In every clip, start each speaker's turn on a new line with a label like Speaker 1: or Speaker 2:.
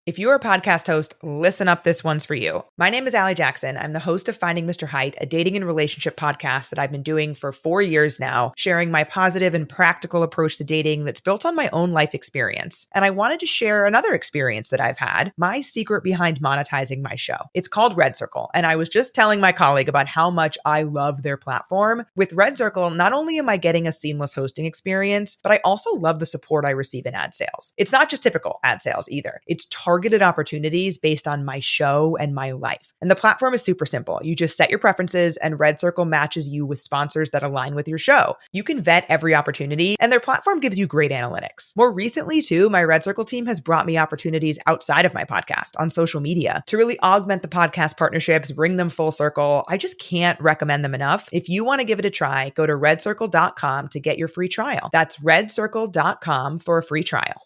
Speaker 1: If you're a podcast host, listen up, this one's for you. My name is Allie Jackson. I'm the host of Finding Mr. Height, a dating and relationship podcast that I've been doing for 4 years now, sharing my positive and practical approach to dating that's built on my own life experience. And I wanted to share another experience that I've had, my secret behind monetizing my show. It's called Red Circle, and I was just telling my colleague about how much I love their platform. With Red Circle, not only am I getting a seamless hosting experience, but I also love the support I receive in ad sales. It's not just typical ad sales either. It's targeted opportunities based on my show and my life. And the platform is super simple. You just set your preferences and Red Circle matches you with sponsors that align with your show. You can vet every opportunity and their platform gives you great analytics. More recently too, my Red Circle team has brought me opportunities outside of my podcast on social media to really augment the podcast partnerships, bring them full circle. I just can't recommend them enough. If you want to give it a try, go to redcircle.com to get your free trial. That's redcircle.com for a free trial.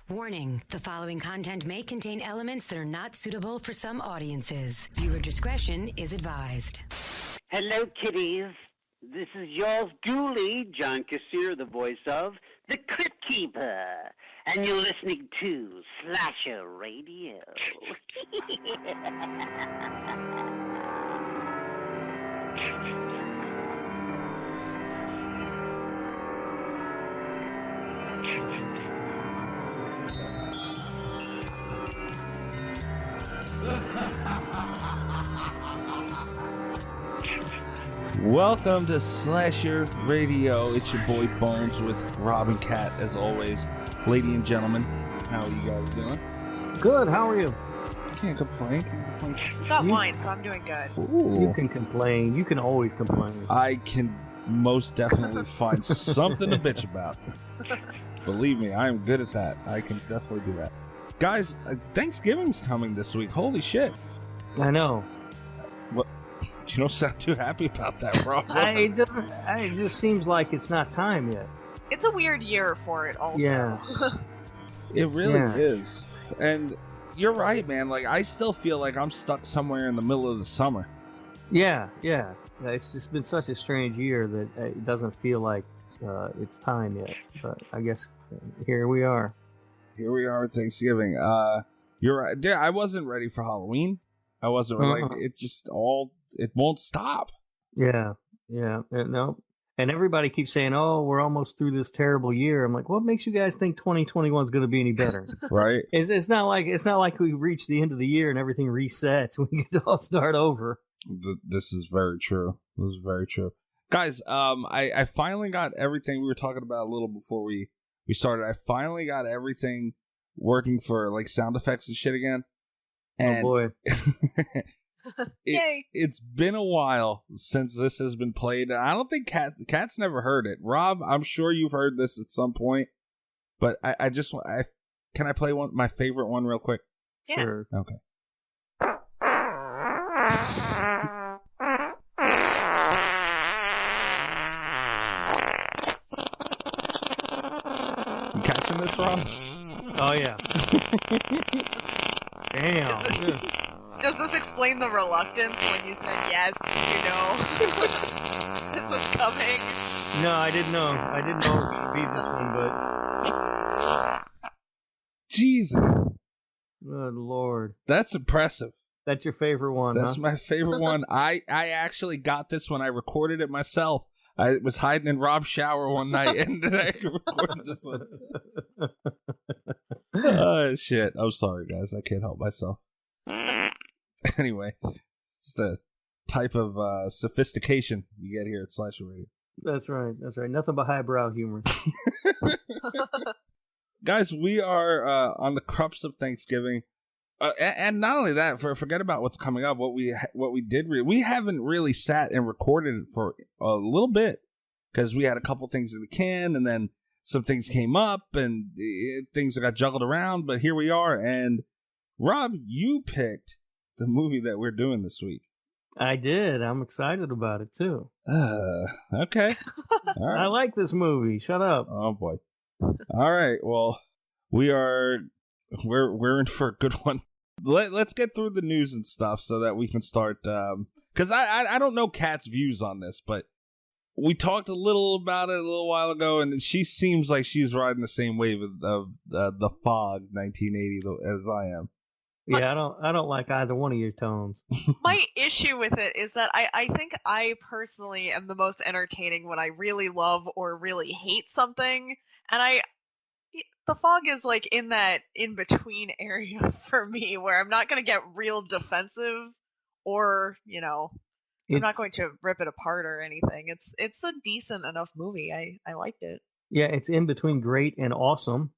Speaker 2: Warning, the following content may contain elements that are not suitable for some audiences. Viewer discretion is advised.
Speaker 3: Hello, kiddies. This is yours duly, John Kassir, the voice of The Crypt Keeper. And you're listening to Slasher Radio.
Speaker 4: Welcome to Slasher Radio. It's your boy Bones with Rob and Kat, as always. Lady and gentlemen, how are you guys doing?
Speaker 5: Good, how are you?
Speaker 4: Can't complain.
Speaker 6: Got wine, so I'm doing good.
Speaker 4: Ooh.
Speaker 5: You can complain. You can always complain.
Speaker 4: I can most definitely find something to bitch about. Believe me, I am good at that. I can definitely do that. Guys, Thanksgiving's coming this week. Holy shit.
Speaker 5: I know.
Speaker 4: What? You don't sound too happy about that, bro.
Speaker 5: It just seems like it's not time yet.
Speaker 6: It's a weird year for it also.
Speaker 5: Yeah.
Speaker 4: It really is. And you're right, man. Like, I still feel like I'm stuck somewhere in the middle of the summer.
Speaker 5: Yeah. It's just been such a strange year that it doesn't feel like it's time yet. But I guess here we are.
Speaker 4: Here we are with Thanksgiving. You're right. Dude, I wasn't ready for Halloween. I wasn't like it won't stop.
Speaker 5: Yeah. No. And everybody keeps saying, "Oh, we're almost through this terrible year." I'm like, "What makes you guys think 2021 is going to be any better?"
Speaker 4: Right?
Speaker 5: It's not like we reach the end of the year and everything resets. We get to all start over.
Speaker 4: This is very true. This is very true, guys. I finally got everything we were talking about a little before we started. I finally got everything working for like sound effects and shit again. And
Speaker 5: oh boy.
Speaker 6: Yay.
Speaker 4: It's been a while since this has been played. And I don't think Kat's never heard it. Rob, I'm sure you've heard this at some point. But I can I play my favorite one real quick?
Speaker 6: Yeah.
Speaker 5: Sure.
Speaker 4: Okay. You catching this, Rob?
Speaker 5: Oh yeah. Damn.
Speaker 6: Does this explain the reluctance when you said yes? Did you know this was coming?
Speaker 5: No, I didn't know. I didn't know it was going to be this one, but...
Speaker 4: Jesus.
Speaker 5: Good Lord.
Speaker 4: That's impressive.
Speaker 5: That's your favorite one,
Speaker 4: That's
Speaker 5: huh?
Speaker 4: my favorite one. I actually got this one. I recorded it myself. I was hiding in Rob's shower one night, and I recorded this one. Oh, shit. I'm sorry, guys. I can't help myself. Anyway, it's the type of sophistication you get here at Slasher Radio.
Speaker 5: That's right. Nothing but highbrow humor.
Speaker 4: Guys, we are on the crux of Thanksgiving. And not only that, forget about what's coming up. What we did, we haven't really sat and recorded it for a little bit because we had a couple things in the can, and then some things came up, and things got juggled around. But here we are, and Rob, you picked the movie that we're doing this week.
Speaker 5: I did. I'm excited about it too.
Speaker 4: Okay. All right.
Speaker 5: I like this movie. Shut up.
Speaker 4: Oh boy. All right. Well, we're in for a good one. let's get through the news and stuff so that we can start. Because I don't know Kat's views on this, but we talked a little about it a little while ago, and she seems like she's riding the same wave of the Fog 1980 as I am.
Speaker 5: Yeah, I don't like either one of your tones.
Speaker 6: My issue with it is that I think I personally am the most entertaining when I really love or really hate something, and the Fog is like in that in-between area for me where I'm not going to get real defensive or, I'm not going to rip it apart or anything. It's a decent enough movie. I liked it.
Speaker 5: Yeah, it's in between great and awesome.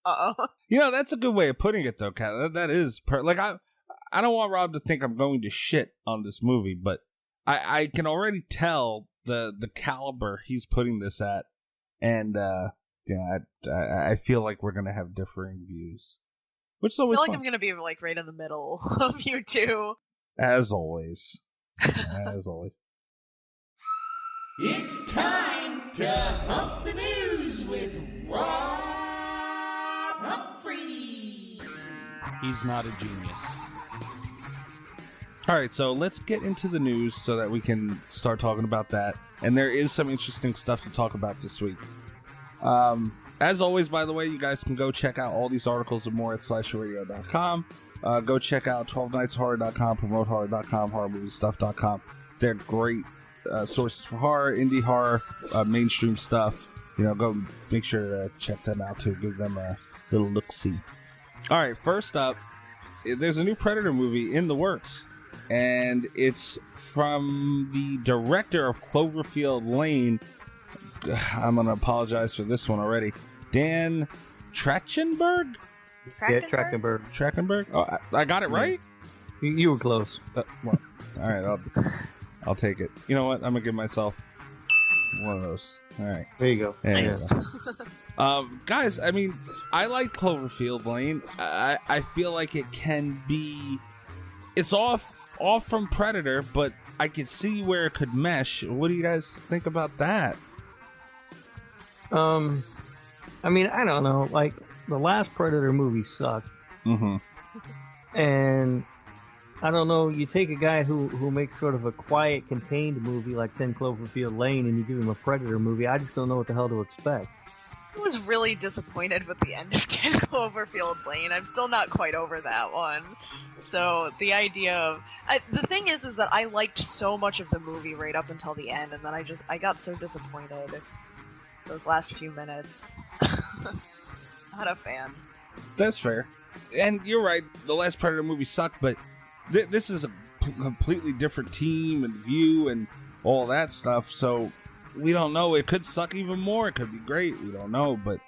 Speaker 6: Uh-oh.
Speaker 4: That's a good way of putting it, though, Kat. That is I don't want Rob to think I'm going to shit on this movie, but I can already tell the caliber he's putting this at, and I feel like we're gonna have differing views, which is always
Speaker 6: I feel like
Speaker 4: fun.
Speaker 6: I'm gonna be like right in the middle of you two,
Speaker 4: as always. As always.
Speaker 7: It's time to hump the news with Rob Humphrey.
Speaker 4: He's not a genius. All right, so let's get into the news so that we can start talking about that. And there is some interesting stuff to talk about this week. As always, by the way, you guys can go check out all these articles and more at slashradio.com. Go check out 12nightshorror.com, promotehorror.com, horrormoviestuff.com. They're great sources for horror, indie horror, mainstream stuff. Go make sure to check them out too. Give them a little look-see. All right, first up, there's a new Predator movie in the works, and it's from the director of Cloverfield Lane. I'm going to apologize for this one already. Dan Trachtenberg?
Speaker 5: Yeah, Trachtenberg.
Speaker 4: Trachtenberg? Oh, I got it right?
Speaker 5: You were close.
Speaker 4: Well, all right, I'll take it. You know what? I'm going to give myself one of those. All right.
Speaker 5: There you go.
Speaker 4: There you go. Guys, I mean, I like Cloverfield Lane. I feel like it can be... It's off from Predator, but I could see where it could mesh. What do you guys think about that?
Speaker 5: I mean, I don't know. Like, the last Predator movie sucked.
Speaker 4: Mm-hmm.
Speaker 5: And I don't know, you take a guy who makes sort of a quiet, contained movie like 10 Cloverfield Lane and you give him a Predator movie, I just don't know what the hell to expect.
Speaker 6: I was really disappointed with the end of 10 Cloverfield Lane. I'm still not quite over that one. So the idea of... the thing is that I liked so much of the movie right up until the end, and then I got so disappointed those last few minutes. Not a fan.
Speaker 4: That's fair. And you're right, the last Predator movie sucked, but this is a completely different team and view and all that stuff, so we don't know. It could suck even more. It could be great. We don't know, but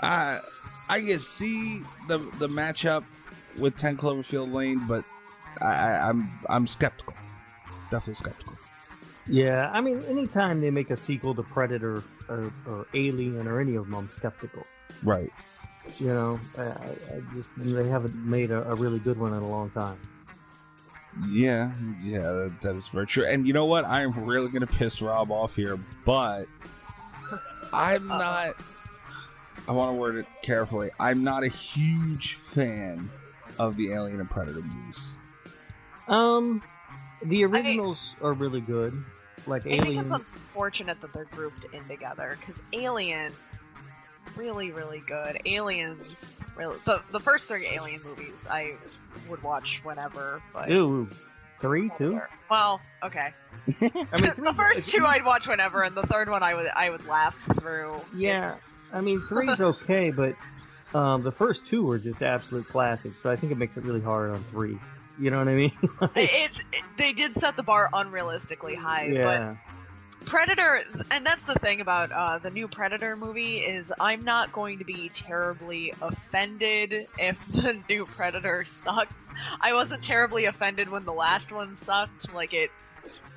Speaker 4: I can see the matchup with 10 Cloverfield Lane, but I'm skeptical. Definitely skeptical.
Speaker 5: Yeah, I mean, anytime they make a sequel to Predator or Alien or any of them, I'm skeptical.
Speaker 4: Right.
Speaker 5: I just, they haven't made a really good one in a long time.
Speaker 4: Yeah, that is very true. And you know what? I am really going to piss Rob off here, but I'm not... I want to word it carefully. I'm not a huge fan of the Alien and Predator movies.
Speaker 5: The originals are really good. Like Alien.
Speaker 6: I think it's unfortunate that they're grouped in together, because Alien... really, really good. Aliens, really, the first 3 Alien movies I would watch whenever, but...
Speaker 5: Ew, 3 too?
Speaker 6: Well, okay.
Speaker 5: I mean,
Speaker 6: the first 2 I'd watch whenever, and the third one I would laugh through.
Speaker 5: Yeah, I mean, 3's okay, but the first 2 were just absolute classics, so I think it makes it really hard on 3. You know what I mean?
Speaker 6: They did set the bar unrealistically high,
Speaker 5: yeah.
Speaker 6: But Predator, and that's the thing about the new Predator movie, is I'm not going to be terribly offended if the new Predator sucks. I wasn't terribly offended when the last one sucked.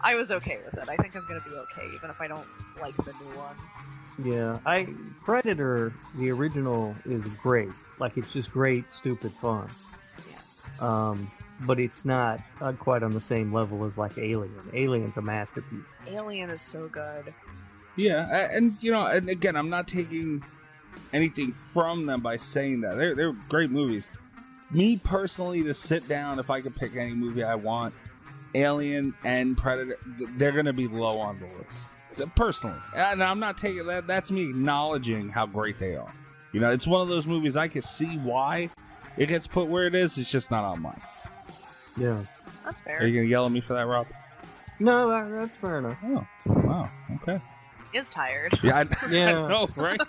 Speaker 6: I was okay with it. I think I'm going to be okay, even if I don't like the new one.
Speaker 5: Yeah, Predator, the original, is great. Like, it's just great, stupid fun.
Speaker 6: Yeah.
Speaker 5: But it's not quite on the same level as like Alien. Alien's a masterpiece.
Speaker 6: Alien is so good.
Speaker 4: Yeah, and and again, I'm not taking anything from them by saying that they're great movies, me personally, to sit down, if I could pick any movie I want, Alien and Predator, they're going to be low on the list. Personally. And I'm not taking that. That's me acknowledging how great they are. You know, it's one of those movies I can see why it gets put where it is. It's just not on mine.
Speaker 5: Yeah.
Speaker 6: That's fair.
Speaker 4: Are you going to yell at me for that, Rob?
Speaker 5: No, that's fair enough.
Speaker 4: Oh, wow. Okay.
Speaker 6: Is tired.
Speaker 4: Yeah,
Speaker 5: Yeah.
Speaker 4: I know, right?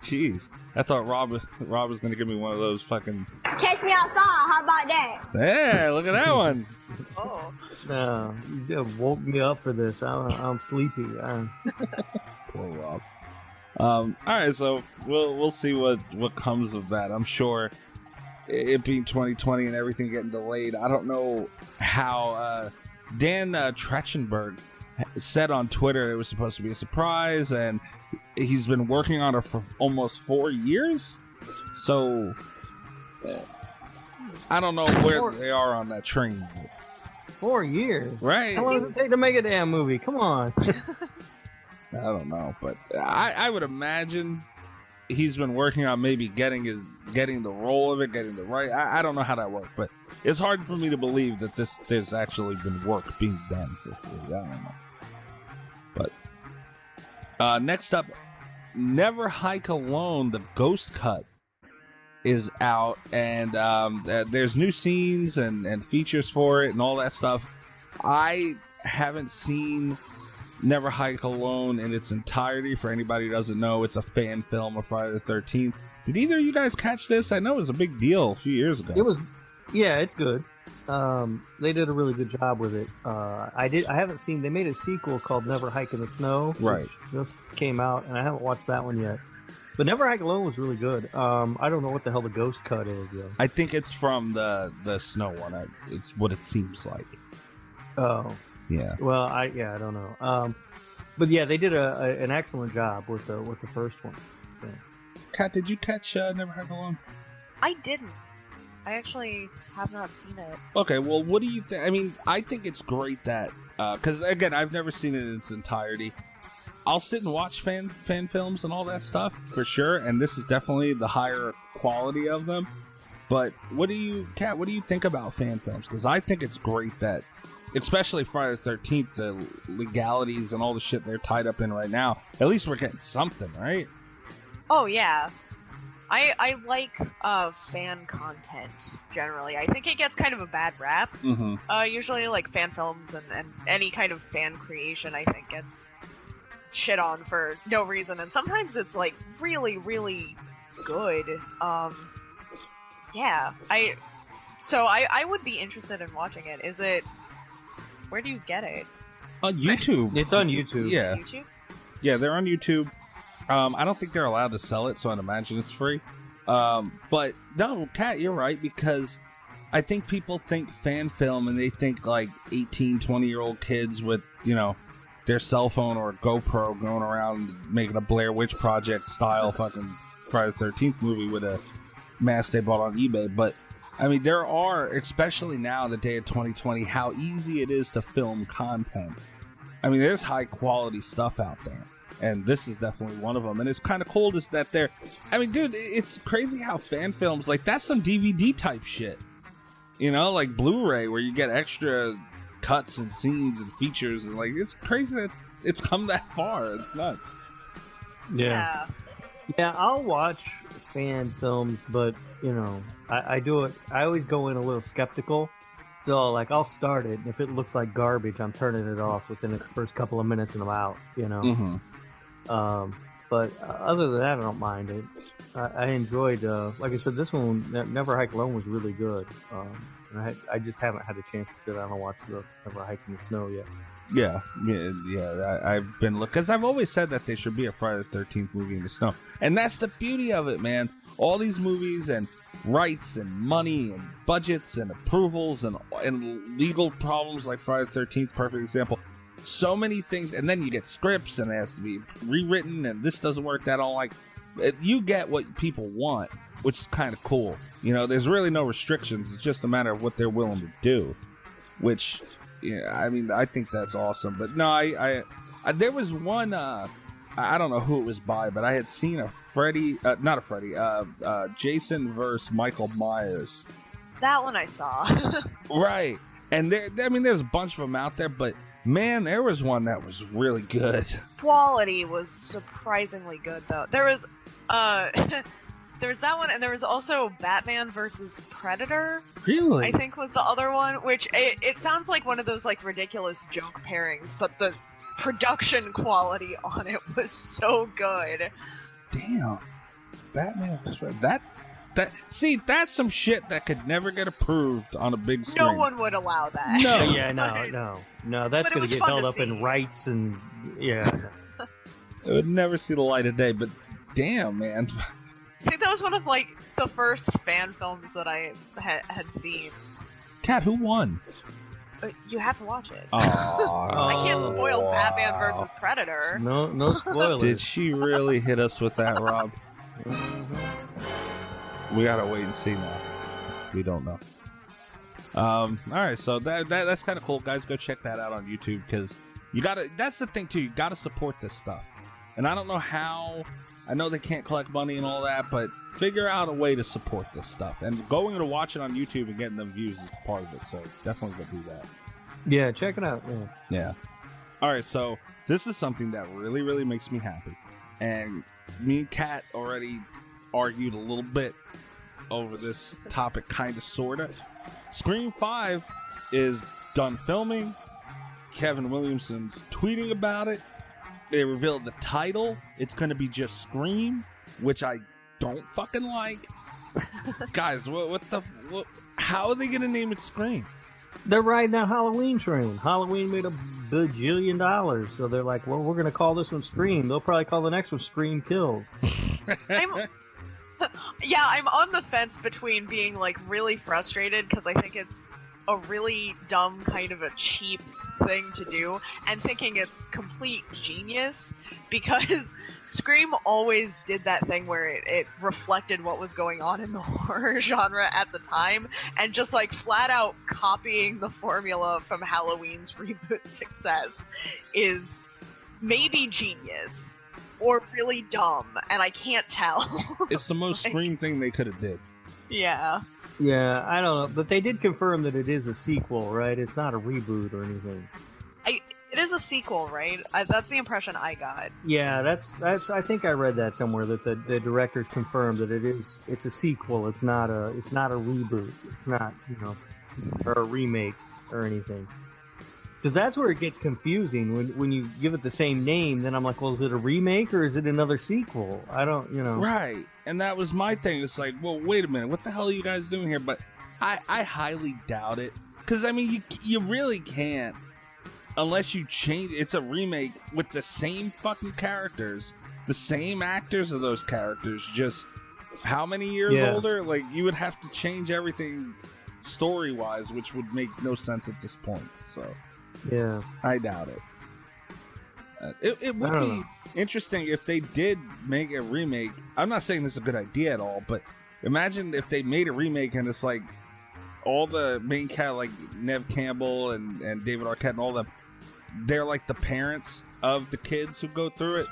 Speaker 4: Jeez. I thought Rob was going to give me one of those fucking...
Speaker 8: Catch me outside, how about that?
Speaker 4: Yeah, look at that one.
Speaker 6: Oh.
Speaker 5: No, you woke me up for this. I'm sleepy.
Speaker 4: Poor Rob. All right, so we'll see what comes of that. I'm sure it being 2020 and everything getting delayed. I don't know how Dan Trachtenberg said on Twitter it was supposed to be a surprise, and he's been working on it for almost 4 years. So I don't know where they are on that train.
Speaker 5: 4 years,
Speaker 4: Right?
Speaker 5: How long does it take to make a damn movie? Come on.
Speaker 4: I don't know, but I would imagine he's been working on maybe getting the role of it, getting the right. I don't know how that works, but it's hard for me to believe that there's actually been work being done for 4 years. I don't know. But next up, Never Hike Alone, the Ghost Cut is out, and there's new scenes and features for it and all that stuff. I haven't seen Never Hike Alone in its entirety. For anybody who doesn't know, it's a fan film of Friday the 13th. Did either of you guys catch this? I know it was a big deal a few years ago.
Speaker 5: It was, yeah, it's good. They did a really good job with it. I haven't seen. They made a sequel called Never Hike in the Snow,
Speaker 4: Right?
Speaker 5: Which just came out, and I haven't watched that one yet. But Never Hike Alone was really good. I don't know what the hell the Ghost Cut is, though.
Speaker 4: I think it's from the snow one. It's what it seems like.
Speaker 5: Oh,
Speaker 4: Yeah.
Speaker 5: well, I don't know. But yeah, they did an excellent job with the first one. Yeah.
Speaker 4: Kat, did you catch Never Hike Alone?
Speaker 6: I didn't. I actually have not seen it.
Speaker 4: Okay, well, what do you think? I mean, I think it's great that, because again, I've never seen it in its entirety. I'll sit and watch fan films and all that stuff for sure, and this is definitely the higher quality of them. But Kat, what do you think about fan films? Because I think it's great that, especially Friday the 13th, the legalities and all the shit they're tied up in right now, at least we're getting something, right?
Speaker 6: Oh, yeah. I like fan content, generally. I think it gets kind of a bad rap.
Speaker 4: Mm-hmm.
Speaker 6: Usually, like, fan films and any kind of fan creation, I think, gets shit on for no reason. And sometimes it's, like, really, really good. Yeah. I would be interested in watching it. Is it... Where do you get it?
Speaker 4: On YouTube.
Speaker 5: It's on YouTube.
Speaker 4: Yeah.
Speaker 6: YouTube?
Speaker 4: Yeah, they're on YouTube. I don't think they're allowed to sell it, so I'd imagine it's free. But no, Kat, you're right, because I think people think fan film and they think like 18, 20-year-old kids with, you know, their cell phone or a GoPro going around making a Blair Witch Project style fucking Friday the 13th movie with a mask they bought on eBay. But I mean, there are, especially now, the day of 2020, how easy it is to film content. I mean, there's high quality stuff out there. And this is definitely one of them. And it's kind of cool is that they're... I mean, dude, it's crazy how fan films... Like, that's some DVD type shit. You know, like Blu-ray, where you get extra cuts and scenes and features. And, like, it's crazy that it's come that far. It's nuts.
Speaker 5: Yeah. Yeah, I'll watch fan films, but, you know, I do it... I always go in a little skeptical. So, like, I'll start it, and if it looks like garbage, I'm turning it off within the first couple of minutes and I'm out, you know?
Speaker 4: Mm-hmm.
Speaker 5: But other than that, I don't mind it. I enjoyed, like I said, this one, Never Hike Alone, was really good. And I just haven't had a chance to sit down and watch the Never Hike in the Snow yet.
Speaker 4: Yeah. I've been looking, because I've always said that there should be a Friday the 13th movie in the snow, and that's the beauty of it, man. All these movies and rights and money and budgets and approvals and legal problems, like Friday the 13th, perfect example. So many things, and then you get scripts and it has to be rewritten, and this doesn't work, that all, like, you get what people want, which is kind of cool. You know, there's really no restrictions. It's just a matter of what they're willing to do, which, yeah, I mean, I think that's awesome. But no, I there was one, I I don't know who it was by, but I had seen Jason versus Michael Myers.
Speaker 6: That one I saw.
Speaker 4: Right. And there's a bunch of them out there, but man, there was one that was really good.
Speaker 6: Quality was surprisingly good, though. There was there was that one, and there was also Batman versus Predator.
Speaker 4: Really?
Speaker 6: I think was the other one, which it sounds like one of those like ridiculous joke pairings, but the production quality on it was so good.
Speaker 4: Damn. Batman versus Predator. That's some shit that could never get approved on a big screen.
Speaker 6: No one would allow that.
Speaker 4: No.
Speaker 5: Yeah, no. That's going to get held up in rights and yeah.
Speaker 4: It would never see the light of day. But damn, man.
Speaker 6: I think that was one of like the first fan films that I had seen.
Speaker 4: Kat, who won?
Speaker 6: You have to watch it.
Speaker 4: I
Speaker 6: can't spoil Batman versus Predator.
Speaker 5: No spoilers.
Speaker 4: Did she really hit us with that, Rob? We gotta wait and see now. We don't know. All right, so that's kind of cool, guys. Go check that out on YouTube because you gotta. That's the thing too. You gotta support this stuff, and I don't know how. I know they can't collect money and all that, but figure out a way to support this stuff. And going to watch it on YouTube and getting them views is part of it. So definitely go do that.
Speaker 5: Yeah, check it out.
Speaker 4: Yeah. All right, so this is something that really, really makes me happy, and me and Kat already argued a little bit over this topic, kind of, sort of. Scream 5 is done filming. Kevin Williamson's tweeting about it. They revealed the title. It's going to be just Scream, which I don't fucking like. Guys, how are they going to name it Scream?
Speaker 5: They're riding that Halloween train. Halloween made $1 bajillion, so they're like, well, we're going to call this one Scream. They'll probably call the next one Scream Kills.
Speaker 6: I'm on the fence between being like really frustrated because I think it's a really dumb kind of a cheap thing to do, and thinking it's complete genius because Scream always did that thing where it reflected what was going on in the horror genre at the time, and just like flat out copying the formula from Halloween's reboot success is maybe genius or really dumb, and I can't tell.
Speaker 4: It's the most Scream thing they could have did.
Speaker 6: Yeah.
Speaker 5: Yeah, I don't know, but they did confirm that it is a sequel, right? It's not a reboot or anything.
Speaker 6: It is a sequel, right? That's the impression I got.
Speaker 5: Yeah, that's. I think I read that somewhere that the directors confirmed that it's a sequel. It's not a reboot. It's not or a remake or anything. Because that's where it gets confusing when you give it the same name. Then I'm like, well, is it a remake or is it another sequel? I don't,
Speaker 4: Right, and that was my thing. It's like, well, wait a minute, what the hell are you guys doing here? But I highly doubt it. Because I mean, you really can't unless you change. It's a remake with the same fucking characters, the same actors of those characters. Just how many years older? Like you would have to change everything story-wise, which would make no sense at this point. So.
Speaker 5: Yeah,
Speaker 4: I doubt it. It would be interesting if they did make a remake. I'm not saying this is a good idea at all, but imagine if they made a remake and it's like all the main cast, like Nev Campbell and David Arquette and all them, they're like the parents of the kids who go through it,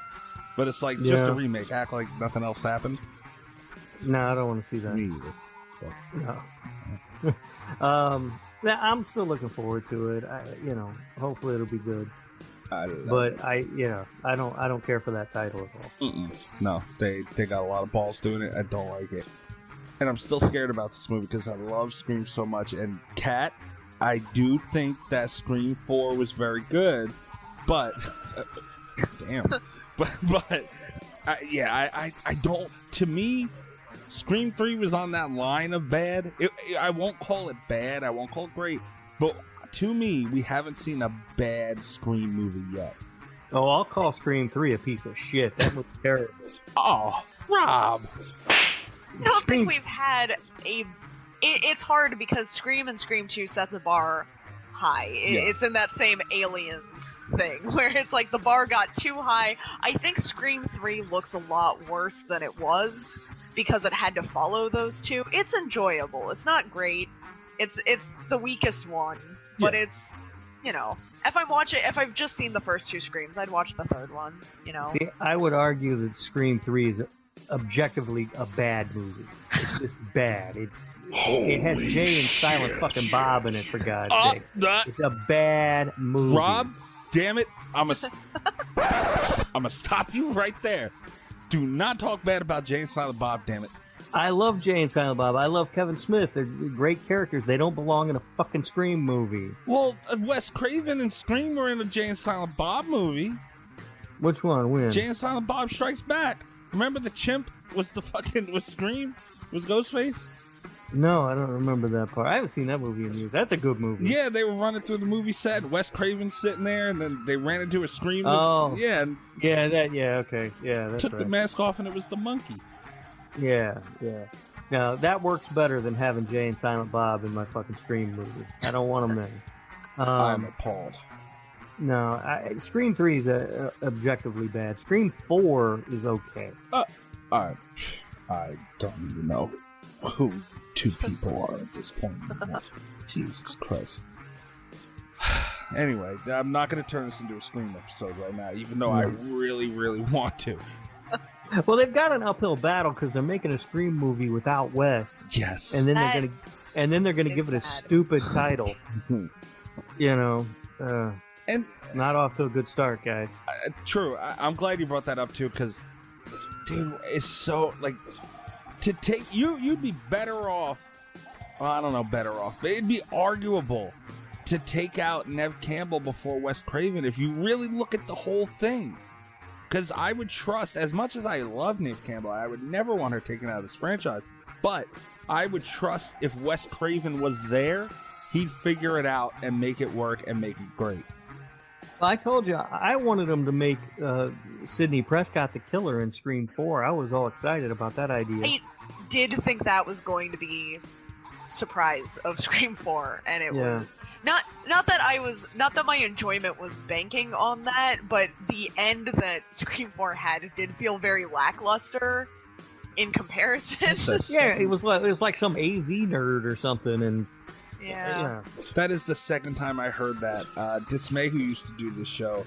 Speaker 4: but it's like just a remake. Act like nothing else happened.
Speaker 5: No, I don't want to see that.
Speaker 4: Me either.
Speaker 5: So. No. I'm still looking forward to it. Hopefully it'll be good. I don't care for that title at all.
Speaker 4: No, they got a lot of balls doing it. I don't like it, and I'm still scared about this movie because I love Scream so much. And Kat, I do think that Scream 4 was very good, but damn, but I don't. To me, Scream 3 was on that line of bad. I won't call it bad. I won't call it great. But to me, we haven't seen a bad Scream movie yet.
Speaker 5: Oh, I'll call Scream 3 a piece of shit. That was terrible.
Speaker 4: Oh, Rob.
Speaker 6: I don't think we've had it's hard because Scream and Scream 2 set the bar high. It's in that same Aliens thing where it's like the bar got too high. I think Scream 3 looks a lot worse than it was because it had to follow those two. It's enjoyable. It's not great. It's the weakest one, but it's if I've just seen the first 2 Screams, I'd watch the third one.
Speaker 5: See, I would argue that Scream 3 is objectively a bad movie. It's just bad. It has Jay and Silent fucking Bob in it, for God's sake. It's a bad movie.
Speaker 4: Rob, damn it, I'm gonna stop you right there. Do not talk bad about Jay and Silent Bob, damn it.
Speaker 5: I love Jay and Silent Bob. I love Kevin Smith. They're great characters. They don't belong in a fucking Scream movie.
Speaker 4: Well, Wes Craven and Scream were in a Jay and Silent Bob movie.
Speaker 5: Which one? When?
Speaker 4: Jay and Silent Bob Strikes Back. Remember the chimp was Scream? Was Ghostface?
Speaker 5: No, I don't remember that part. I haven't seen that movie in years. That's a good movie.
Speaker 4: Yeah, they were running through the movie set. Wes Craven's sitting there, and then they ran into a Scream.
Speaker 5: Oh.
Speaker 4: Yeah.
Speaker 5: Okay. Yeah, that's
Speaker 4: took
Speaker 5: right.
Speaker 4: the mask off, and it was the monkey.
Speaker 5: Yeah. Now, that works better than having Jay and Silent Bob in my fucking Scream movie. I don't want them in.
Speaker 4: I'm appalled.
Speaker 5: No, Scream 3 is objectively bad. Scream 4 is okay.
Speaker 4: I don't even know who 2 people are at this point. Jesus Christ. Anyway, I'm not going to turn this into a Scream episode right now, even though I really, really want to.
Speaker 5: Well, they've got an uphill battle because they're making a Scream movie without Wes.
Speaker 4: Yes.
Speaker 5: And then they're gonna give it a stupid title. And not off to a good start, guys.
Speaker 4: True. I'm glad you brought that up too, because, dude, it's so to take you'd be better off. Well, I don't know, better off, but it'd be arguable to take out Nev Campbell before Wes Craven if you really look at the whole thing. Because I would trust, as much as I love Neve Campbell, I would never want her taken out of this franchise. But I would trust if Wes Craven was there, he'd figure it out and make it work and make it great.
Speaker 5: Well, I told you, I wanted him to make Sidney Prescott the killer in Scream 4. I was all excited about that idea.
Speaker 6: I did think that was going to be surprise of Scream 4, and it was not that my enjoyment was banking on that, but the end that Scream 4 had did feel very lackluster in comparison.
Speaker 5: Yeah, it was like some AV nerd or something, and
Speaker 6: yeah.
Speaker 4: That is the second time I heard that. Dismay, who used to do this show,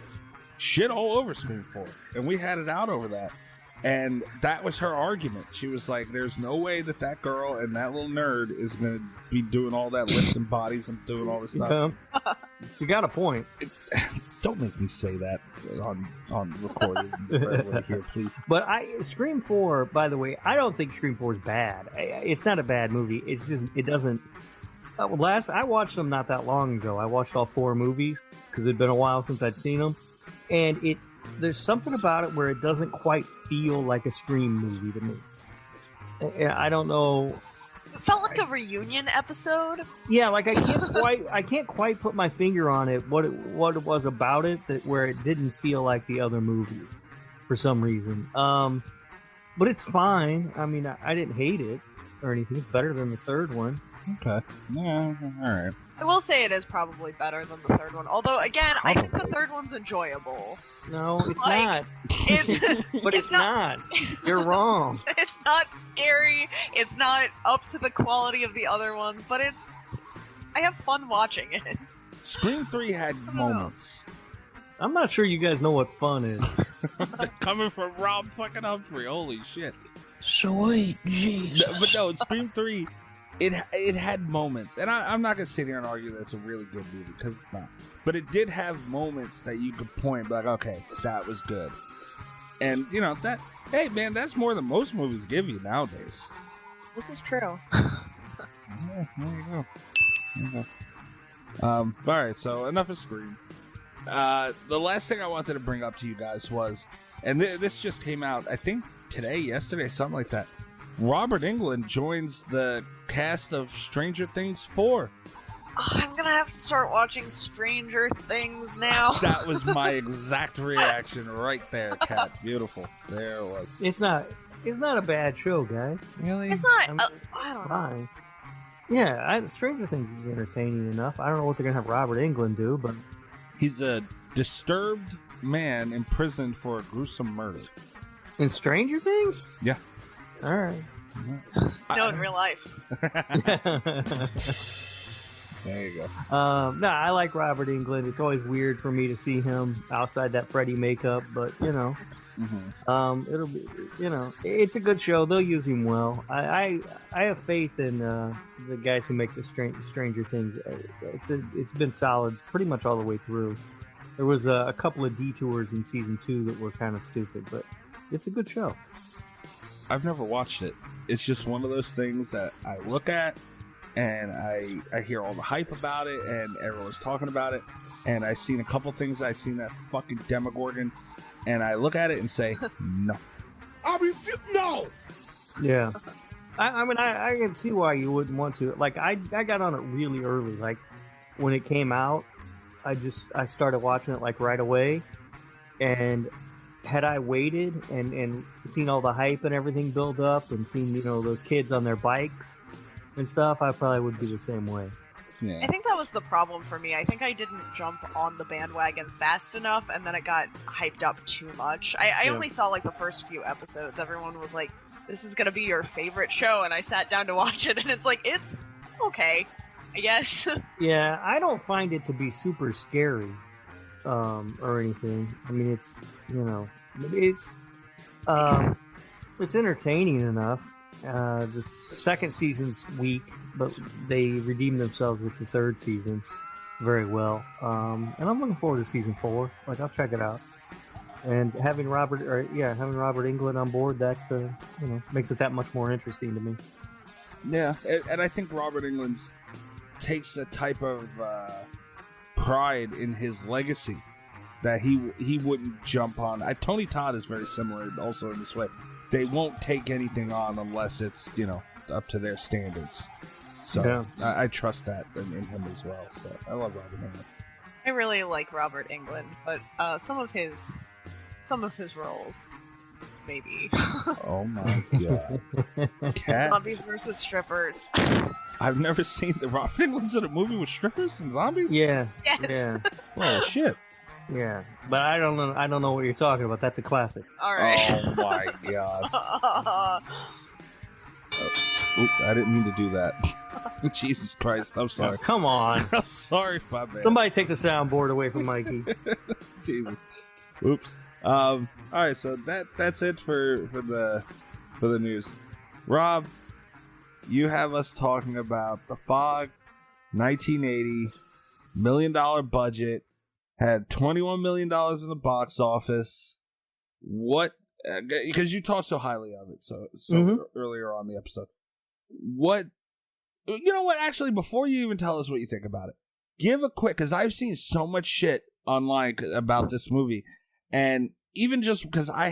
Speaker 4: shit all over Scream 4, and we had it out over that. And that was her argument. She was like, there's no way that girl and that little nerd is going to be doing all that lifting bodies and doing all this stuff.
Speaker 5: She got a point.
Speaker 4: Don't make me say that on recording right here, please.
Speaker 5: But Scream 4, by the way, I don't think Scream 4 is bad. It's not a bad movie. It's just, it doesn't... I watched them not that long ago. I watched all 4 movies because it'd been a while since I'd seen them. And there's something about it where it doesn't quite feel like a Scream movie to me. I don't know.
Speaker 6: It felt like a reunion episode.
Speaker 5: Yeah, like I can't quite put my finger on it. What it was about it where it didn't feel like the other movies for some reason. But it's fine. I mean, I didn't hate it or anything. It's better than the third one.
Speaker 4: Okay. Yeah. All right.
Speaker 6: I will say it is probably better than the third one. Although, again, I think the third one's enjoyable.
Speaker 5: No, it's not. But it's not. You're wrong.
Speaker 6: It's not scary. It's not up to the quality of the other ones, but I have fun watching it.
Speaker 4: Scream 3 had moments.
Speaker 5: I'm not sure you guys know what fun is.
Speaker 4: Coming from Rob fucking Humphrey. Holy shit.
Speaker 7: Sweet Jesus.
Speaker 4: But no, Scream 3... It had moments, and I'm not gonna sit here and argue that it's a really good movie because it's not. But it did have moments that you could point, like, okay, that was good, and that. Hey, man, that's more than most movies give you nowadays.
Speaker 6: This is true.
Speaker 4: Yeah, there you go. All right, so enough of Scream. The last thing I wanted to bring up to you guys was, and this just came out, I think today, yesterday, something like that. Robert Englund joins the cast of Stranger Things 4.
Speaker 6: Oh, I'm gonna have to start watching Stranger Things now.
Speaker 4: That was my exact reaction right there, Kat. Beautiful. There it was.
Speaker 5: It's not a bad show, guys.
Speaker 4: Really?
Speaker 6: It's not.
Speaker 5: I don't know. Yeah, Stranger Things is entertaining enough. I don't know what they're gonna have Robert Englund do, but
Speaker 4: he's a disturbed man imprisoned for a gruesome murder.
Speaker 5: In Stranger Things?
Speaker 4: Yeah.
Speaker 5: All right.
Speaker 6: No, in real life.
Speaker 4: There you go.
Speaker 5: No, I like Robert Englund. It's always weird for me to see him outside that Freddy makeup, but it'll be, it's a good show. They'll use him well. I have faith in the guys who make the Stranger Things. It's been solid pretty much all the way through. There was a couple of detours in season 2 that were kind of stupid, but it's a good show.
Speaker 4: I've never watched it. It's just one of those things that I look at and I hear all the hype about it and everyone's talking about it, and I've seen a couple things. I've seen that fucking Demogorgon, and I look at it and say no.
Speaker 7: No!
Speaker 5: Yeah. I mean, I can see why you wouldn't want to. Like, I got on it really early. Like, when it came out, I started watching it, like, right away. And had I waited and seen all the hype and everything build up and seen, the kids on their bikes and stuff, I probably would be the same way.
Speaker 4: Yeah.
Speaker 6: I think that was the problem for me. I think I didn't jump on the bandwagon fast enough, and then it got hyped up too much. I only saw, like, the first few episodes. Everyone was like, this is going to be your favorite show, and I sat down to watch it, and it's like, it's okay, I guess.
Speaker 5: Yeah, I don't find it to be super scary or anything. I mean, it's entertaining enough. The second season's weak, but they redeemed themselves with the third season very well. And I'm looking forward to season 4. Like, I'll check it out. And having Robert Englund on board, that makes it that much more interesting to me.
Speaker 4: Yeah, and I think Robert Englund takes the type of pride in his legacy that he wouldn't jump on. Tony Todd is very similar, also in this way. They won't take anything on unless it's up to their standards. So yeah. I trust that in him as well. So I love Robert Englund.
Speaker 6: I really like Robert Englund, but some of his roles, maybe.
Speaker 4: Oh my god! Cat.
Speaker 6: Zombies versus strippers.
Speaker 4: I've never seen the Robert Englund's in a movie with strippers and zombies.
Speaker 5: Yeah.
Speaker 6: Yes.
Speaker 5: Yeah.
Speaker 4: Oh shit.
Speaker 5: Yeah, but I don't know what you're talking about. That's a classic.
Speaker 6: All right.
Speaker 4: Oh my god. Oop, I didn't mean to do that. Jesus Christ, I'm sorry.
Speaker 5: Oh, come on.
Speaker 4: I'm sorry, my man.
Speaker 5: Somebody take the soundboard away from Mikey.
Speaker 4: Jesus. Oops. All right, so that's it for the news. Rob, you have us talking about The Fog, 1980, $1 million budget, had $21 million in the box office. What? Because you talked so highly of it so earlier on the episode. What? You know what? Actually, before you even tell us what you think about it, give a quick, because I've seen so much shit online about this movie, and even just because I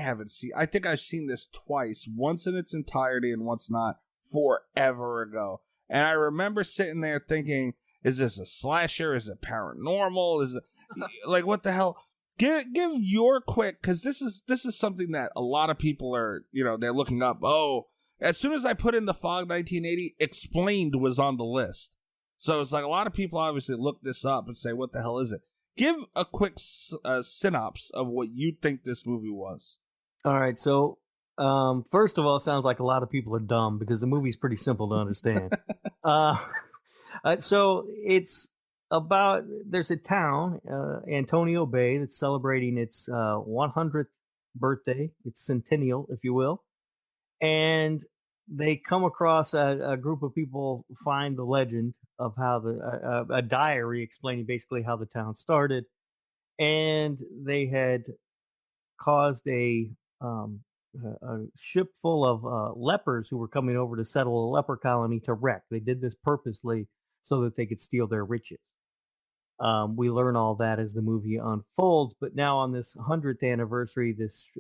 Speaker 4: think I've seen this twice, once in its entirety and once not, forever ago. And I remember sitting there thinking, is this a slasher? Is it paranormal? Is it like, what the hell? Give your quick, because this is something that a lot of people are, they're looking up. Oh, as soon as I put in The Fog 1980, Explained was on the list. So it's like a lot of people obviously look this up and say, what the hell is it? Give a quick synopsis of what you think this movie was.
Speaker 5: All right, so first of all, it sounds like a lot of people are dumb because the movie's pretty simple to understand. So it's about, there's a town, Antonio Bay, that's celebrating its 100th birthday, its centennial, if you will. And they come across a group of people, find the legend of how a diary explaining basically how the town started. And they had caused a ship full of lepers who were coming over to settle a leper colony to wreck. They did this purposely so that they could steal their riches. We learn all that as the movie unfolds, but now on this 100th anniversary, this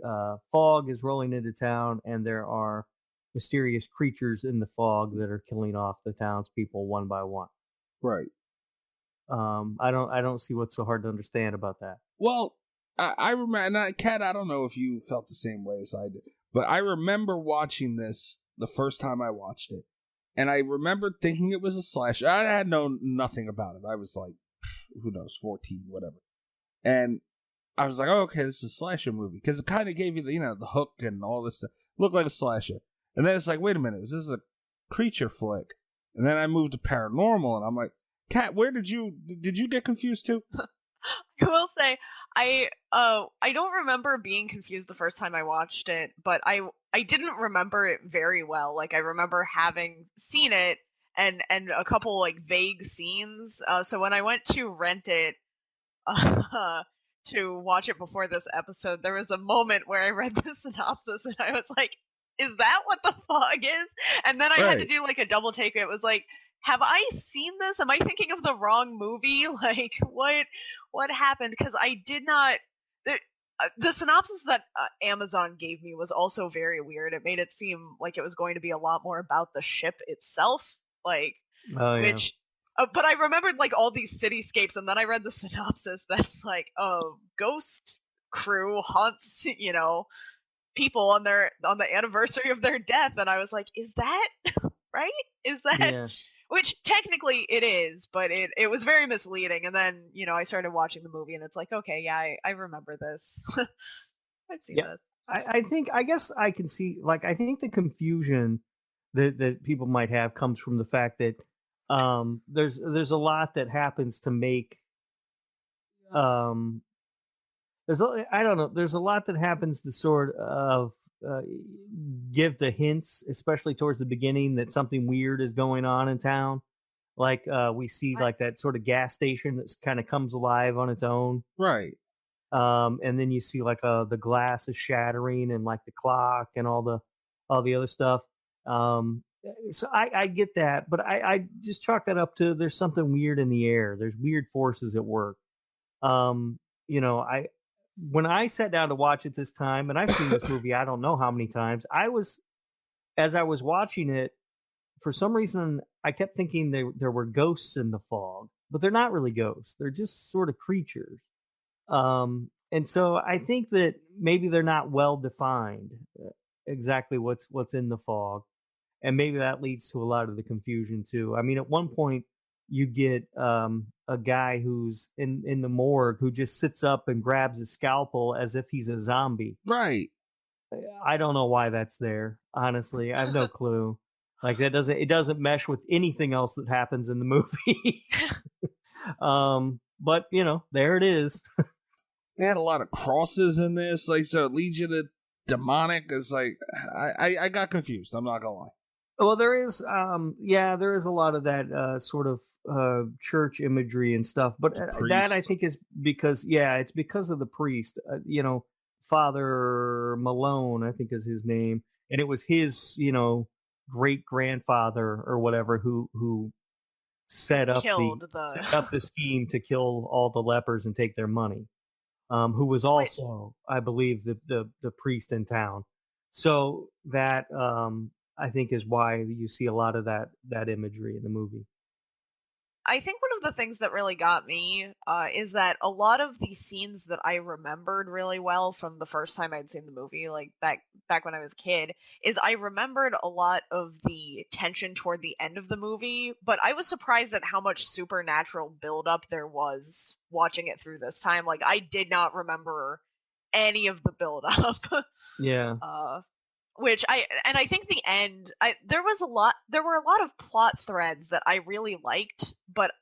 Speaker 5: fog is rolling into town, and there are mysterious creatures in the fog that are killing off the townspeople one by one.
Speaker 4: Right.
Speaker 5: I don't see what's so hard to understand about that.
Speaker 4: Well, I remember, and Kat, I don't know if you felt the same way as I did, but I remember watching this the first time I watched it, and I remember thinking it was a slasher. I had known nothing about it. I was like, who knows, 14, whatever. And I was like, oh, okay, this is a slasher movie. Because it kind of gave you the hook and all this stuff. Looked like a slasher. And then it's like, wait a minute, is this a creature flick? And then I moved to paranormal, and I'm like, Kat, where did you get confused too?
Speaker 6: I will say I don't remember being confused the first time I watched it, but I didn't remember it very well. Like I remember having seen it and a couple like vague scenes. So when I went to rent it to watch it before this episode, there was a moment where I read the synopsis and I was like, "Is that what the fog is?" And then I had to do like a double take. It was like, have I seen this? Am I thinking of the wrong movie? Like, what happened? Because I did not. The synopsis that Amazon gave me was also very weird. It made it seem like it was going to be a lot more about the ship itself, like, which. But I remembered like all these cityscapes, and then I read the synopsis that's like, ghost crew haunts, people on the anniversary of their death, and I was like, is that right? Is that? Yeah. Which technically it is, but it was very misleading. And then, I started watching the movie and it's like, okay, yeah, I remember this. I've seen this.
Speaker 5: I guess I can see, like, I think the confusion that people might have comes from the fact that there's a lot that happens to make, there's a lot that happens to sort of give the hints, especially towards the beginning, that something weird is going on in town. Like we see like that sort of gas station that kind of comes alive on its own,
Speaker 4: right?
Speaker 5: And then you see like the glass is shattering and like the clock and all the other stuff. So I get that, but I just chalk that up to there's something weird in the air. There's weird forces at work. When I sat down to watch it this time, and I've seen this movie I don't know how many times, as I was watching it, for some reason I kept thinking there were ghosts in the fog, but they're not really ghosts. They're just sort of creatures. And so I think that maybe they're not well defined exactly what's in the fog, and maybe that leads to a lot of the confusion too. I mean, at one point you get a guy who's in the morgue who just sits up and grabs a scalpel as if he's a zombie.
Speaker 4: Right.
Speaker 5: I don't know why that's there. Honestly, I have no clue. Like it doesn't mesh with anything else that happens in the movie. But there it is.
Speaker 4: They had a lot of crosses in this, like, so it leads you to demonic. It's like I got confused. I'm not gonna lie.
Speaker 5: Well, there is a lot of that sort of church imagery and stuff, but that I think is because it's because of the priest. Father Malone, I think is his name, and it was his great grandfather or whatever who set up the scheme to kill all the lepers and take their money. Who was also, I believe, the priest in town. So that I think is why you see a lot of that imagery in the movie.
Speaker 6: I think one of the things that really got me is that a lot of the scenes that I remembered really well from the first time I'd seen the movie, like back when I was a kid, is I remembered a lot of the tension toward the end of the movie, but I was surprised at how much supernatural buildup there was watching it through this time. Like, I did not remember any of the buildup.
Speaker 5: Yeah.
Speaker 6: Which I think the end, there were a lot of plot threads that I really liked, but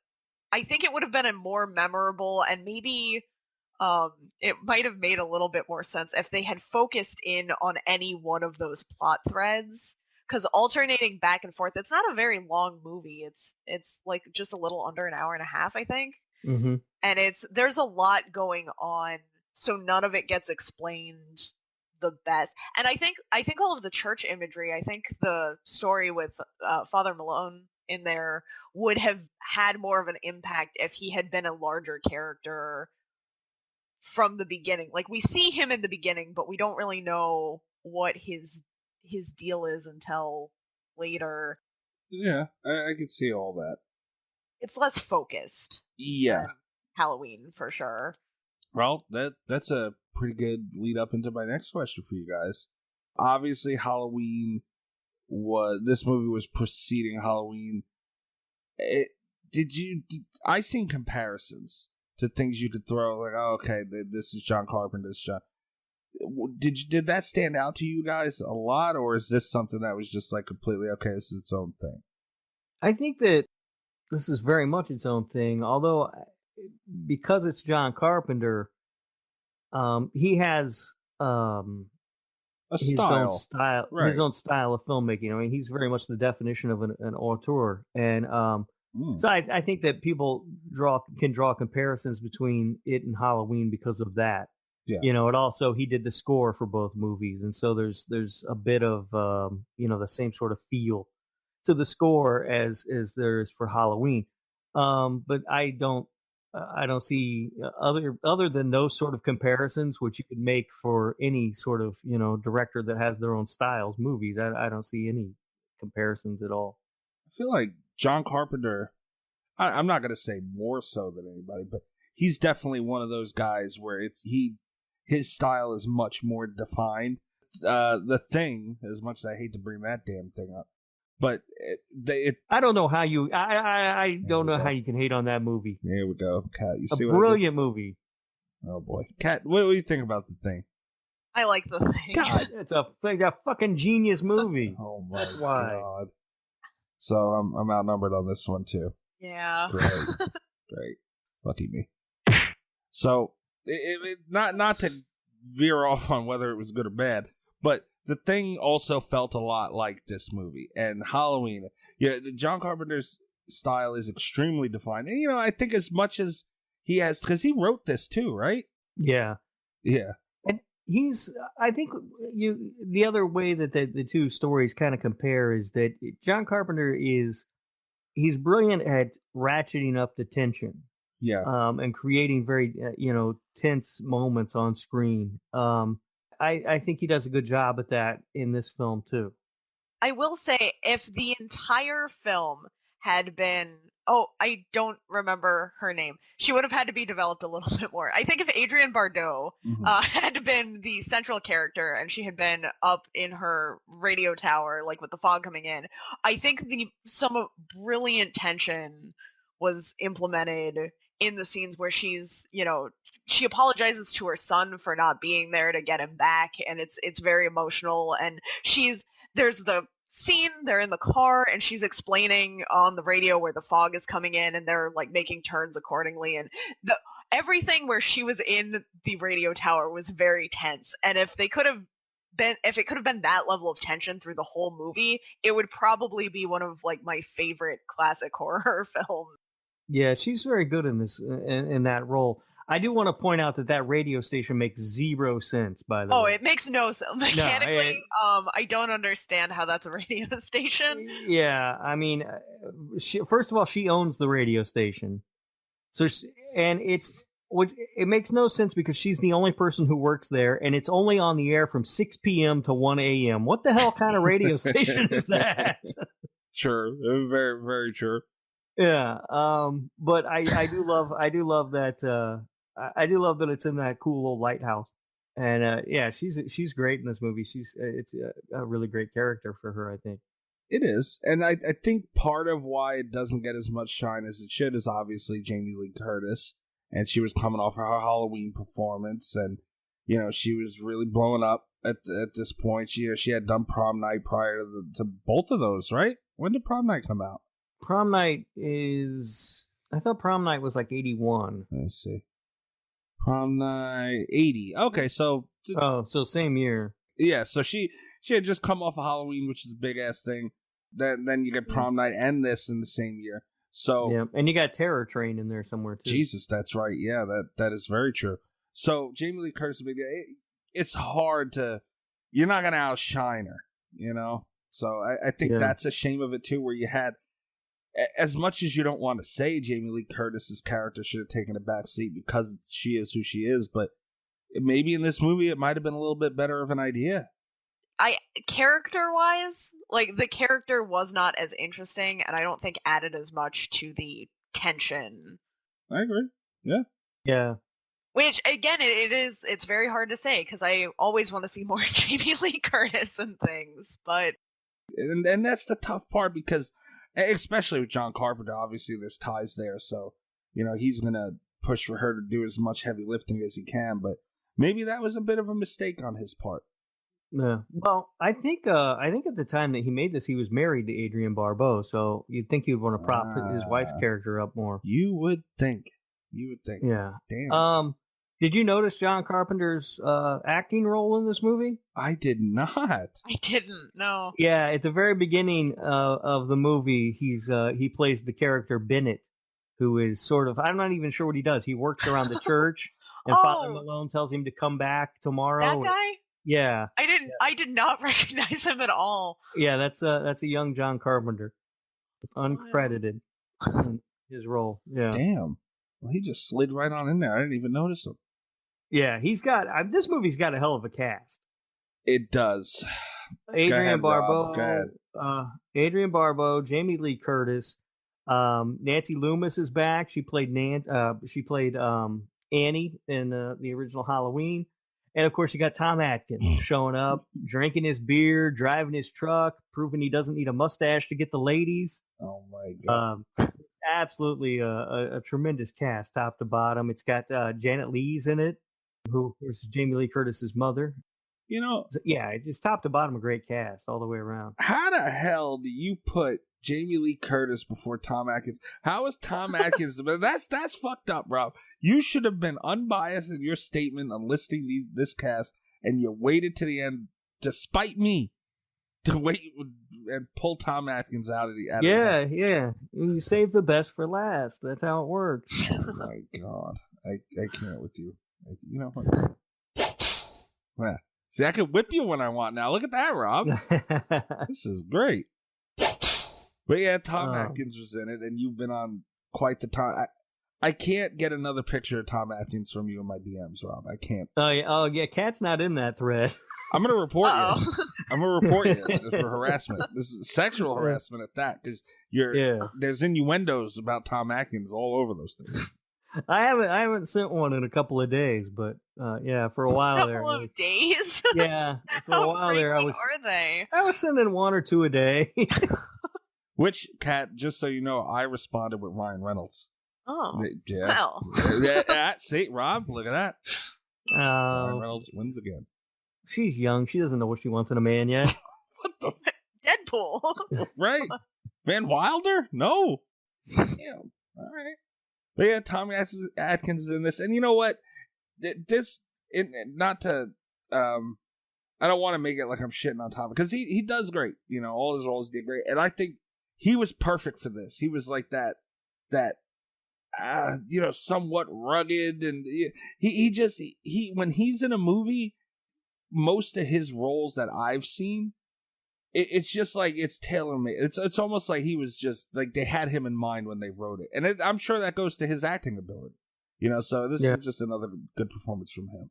Speaker 6: I think it would have been a more memorable, and maybe it might have made a little bit more sense if they had focused in on any one of those plot threads, because alternating back and forth, it's not a very long movie. It's like just a little under an hour and a half, I think.
Speaker 5: Mm-hmm.
Speaker 6: And there's a lot going on, so none of it gets explained the best. And I think all of the church imagery, I think the story with Father Malone in there would have had more of an impact if he had been a larger character from the beginning. Like, we see him in the beginning, but we don't really know what his deal is until later.
Speaker 4: Yeah, I could see all that.
Speaker 6: It's less focused.
Speaker 4: Yeah.
Speaker 6: Than Halloween, for sure.
Speaker 4: Well, that's a pretty good lead up into my next question for you guys. Obviously, this movie was preceding Halloween. I seen comparisons to things you could throw, like, oh, okay, this is John Carpenter, this is John. Did that stand out to you guys a lot, or is this something that was just like completely okay, this is its own thing?
Speaker 5: I think that this is very much its own thing. Although, because it's John Carpenter, he has
Speaker 4: A
Speaker 5: his
Speaker 4: style.
Speaker 5: own style,
Speaker 4: Right.
Speaker 5: his own style of filmmaking. I mean, he's very much the definition of an auteur, and so I think that people can draw comparisons between it and Halloween because of that.
Speaker 4: Yeah.
Speaker 5: You know, it also he did the score for both movies, and so there's a bit of the same sort of feel to the score as there is for Halloween. But I don't see other than those sort of comparisons, which you could make for any sort of director that has their own styles movies. I don't see any comparisons at all.
Speaker 4: I feel like John Carpenter, I'm not going to say more so than anybody, but he's definitely one of those guys where his style is much more defined. The Thing, as much as I hate to bring that damn thing up, but
Speaker 5: I don't know how you I don't know how you can hate on that movie.
Speaker 4: Here we go, Kat. You
Speaker 5: A
Speaker 4: see
Speaker 5: brilliant movie.
Speaker 4: Oh boy, Kat, what do you think about The Thing?
Speaker 6: I like The Thing.
Speaker 5: God, it's a fucking genius movie.
Speaker 4: Oh my
Speaker 5: That's why.
Speaker 4: god! So I'm outnumbered on this one too.
Speaker 6: Yeah.
Speaker 4: Great, lucky me. So not to veer off on whether it was good or bad, but The Thing also felt a lot like this movie and Halloween. Yeah, John Carpenter's style is extremely defined, and I think as much as he has, because he wrote this too, right?
Speaker 5: Yeah. And I think the other way that the two stories kind of compare is that John Carpenter he's brilliant at ratcheting up the tension.
Speaker 4: Yeah.
Speaker 5: And creating very, tense moments on screen. I think he does a good job at that in this film too.
Speaker 6: I will say, if the entire film had been, I don't remember her name. She would have had to be developed a little bit more. I think if Adrienne Barbeau had been the central character and she had been up in her radio tower, like with the fog coming in, I think some brilliant tension was implemented in the scenes where she's, she apologizes to her son for not being there to get him back, and it's very emotional. And there's the scene, they're in the car, and she's explaining on the radio where the fog is coming in, and they're like making turns accordingly. And everything where she was in the radio tower was very tense. And if it could have been that level of tension through the whole movie, it would probably be one of like my favorite classic horror films.
Speaker 5: Yeah, she's very good in this in that role. I do want to point out that radio station makes zero sense, by the way.
Speaker 6: Oh, it makes no sense. Mechanically, I don't understand how that's a radio station.
Speaker 5: Yeah, I mean, first of all, she owns the radio station. So, it makes no sense because she's the only person who works there, and it's only on the air from 6 p.m. to 1 a.m. What the hell kind of radio station is that?
Speaker 4: Sure, very, very true.
Speaker 5: Yeah, but I do love that. I do love that it's in that cool little lighthouse, and yeah, she's great in this movie. It's a really great character for her, I think.
Speaker 4: It is, and I think part of why it doesn't get as much shine as it should is obviously Jamie Lee Curtis, and she was coming off her Halloween performance, and she was really blowing up at this point. She had done Prom Night prior to both of those, right? When did Prom Night come out?
Speaker 5: Prom Night I thought Prom Night was like 81.
Speaker 4: Let's see. Prom Night 80. Okay, so
Speaker 5: so same year.
Speaker 4: Yeah, so she had just come off of Halloween, which is a big ass thing. Then you get Prom Night and this in the same year. So
Speaker 5: yeah, and you got Terror Train in there somewhere too.
Speaker 4: Jesus, that's right. Yeah, that is very true. So Jamie Lee Curtis, it's hard to. You're not gonna outshine her, So I think that's a shame of it too, where you had. As much as you don't want to say Jamie Lee Curtis's character should have taken a back seat because she is who she is, but maybe in this movie it might have been a little bit better of an idea.
Speaker 6: Character-wise, like the character was not as interesting, and I don't think added as much to the tension.
Speaker 4: I agree. Yeah.
Speaker 5: Yeah.
Speaker 6: Which again, it's very hard to say because I always want to see more Jamie Lee Curtis and things, but
Speaker 4: and that's the tough part because. Especially with John Carpenter, obviously there's ties there, so he's gonna push for her to do as much heavy lifting as he can. But maybe that was a bit of a mistake on his part.
Speaker 5: Yeah. Well, I think at the time that he made this, he was married to Adrienne Barbeau, so you'd think he'd want to prop his wife's
Speaker 4: Ah,
Speaker 5: character up more.
Speaker 4: you would think. You would think.
Speaker 5: Yeah.
Speaker 4: Damn.
Speaker 5: Did you notice John Carpenter's acting role in this movie?
Speaker 4: I did not.
Speaker 6: I didn't. No.
Speaker 5: Yeah, at the very beginning of the movie, he plays the character Bennett, who is sort of, I'm not even sure what he does. He works around the church, and Father
Speaker 6: Oh.
Speaker 5: Malone tells him to come back tomorrow.
Speaker 6: That guy?
Speaker 5: Yeah,
Speaker 6: I did not recognize him at all.
Speaker 5: yeah, that's a young John Carpenter, uncredited in his role. Yeah,
Speaker 4: Damn. Well, he just slid right on in there. I didn't even notice him.
Speaker 5: yeah, he's got this movie's got a hell of a cast.
Speaker 4: It does.
Speaker 5: Adrienne
Speaker 4: ahead, Rob.
Speaker 5: Barbeau,
Speaker 4: Go ahead.
Speaker 5: Adrienne Barbeau, Jamie Lee Curtis, Nancy Loomis is back. She played Annie in the original Halloween, and of course you got Tom Atkins showing up, drinking his beer, driving his truck, proving he doesn't need a mustache to get the ladies.
Speaker 4: Oh my god.
Speaker 5: Absolutely a tremendous cast, top to bottom. It's got Janet Leigh's in it, who of course is Jamie Lee Curtis's mother.
Speaker 4: You know,
Speaker 5: Yeah, it's just top to bottom a great cast all the way around.
Speaker 4: how the hell do you put Jamie Lee Curtis before Tom Atkins? How is Tom Atkins? But that's fucked up, bro. You should have been unbiased in your statement on listing this cast, and you waited to the end, despite me, to wait and pull Tom Atkins out of the.
Speaker 5: Yeah. You save the best for last. That's how it works.
Speaker 4: Oh my god, I can't with you. You know what? Yeah. See, I can whip you when I want now. Look at that, Rob. This is great. But yeah, Tom Atkins was in it, and you've been on quite the time. I can't get another picture of Tom Atkins from you in my DMs, Rob. I can't.
Speaker 5: Oh yeah, Kat's not in that thread.
Speaker 4: I'm going to report
Speaker 6: Uh-oh.
Speaker 4: you. I'm going to report you for harassment. This is sexual harassment at that, because there's innuendos about Tom Atkins all over those things.
Speaker 5: I haven't sent one in a couple of days, but yeah, for a while there.
Speaker 6: Couple of days.
Speaker 5: Yeah, for a
Speaker 6: How
Speaker 5: while there,
Speaker 6: frequent are they?
Speaker 5: I was sending one or two a day.
Speaker 4: Which, Kat, just so you know, I responded with Ryan Reynolds.
Speaker 6: Oh.
Speaker 4: Yeah.
Speaker 6: Well.
Speaker 4: See, Rob, look at that. Ryan Reynolds wins again.
Speaker 5: She's young. She doesn't know what she wants in a man yet.
Speaker 4: What the
Speaker 6: Deadpool.
Speaker 4: right? Van Wilder? No. Damn. All right. But yeah, Tommy Atkins is in this, and you know what? Not to, I don't want to make it like I'm shitting on Tommy, because he does great. You know, all his roles did great, and I think he was perfect for this. He was like that, somewhat rugged, and he when he's in a movie, most of his roles that I've seen, it's just like it's tailor-made. It's almost like he was just like they had him in mind when they wrote it, and I'm sure that goes to his acting ability. You know, so this is just another good performance from him.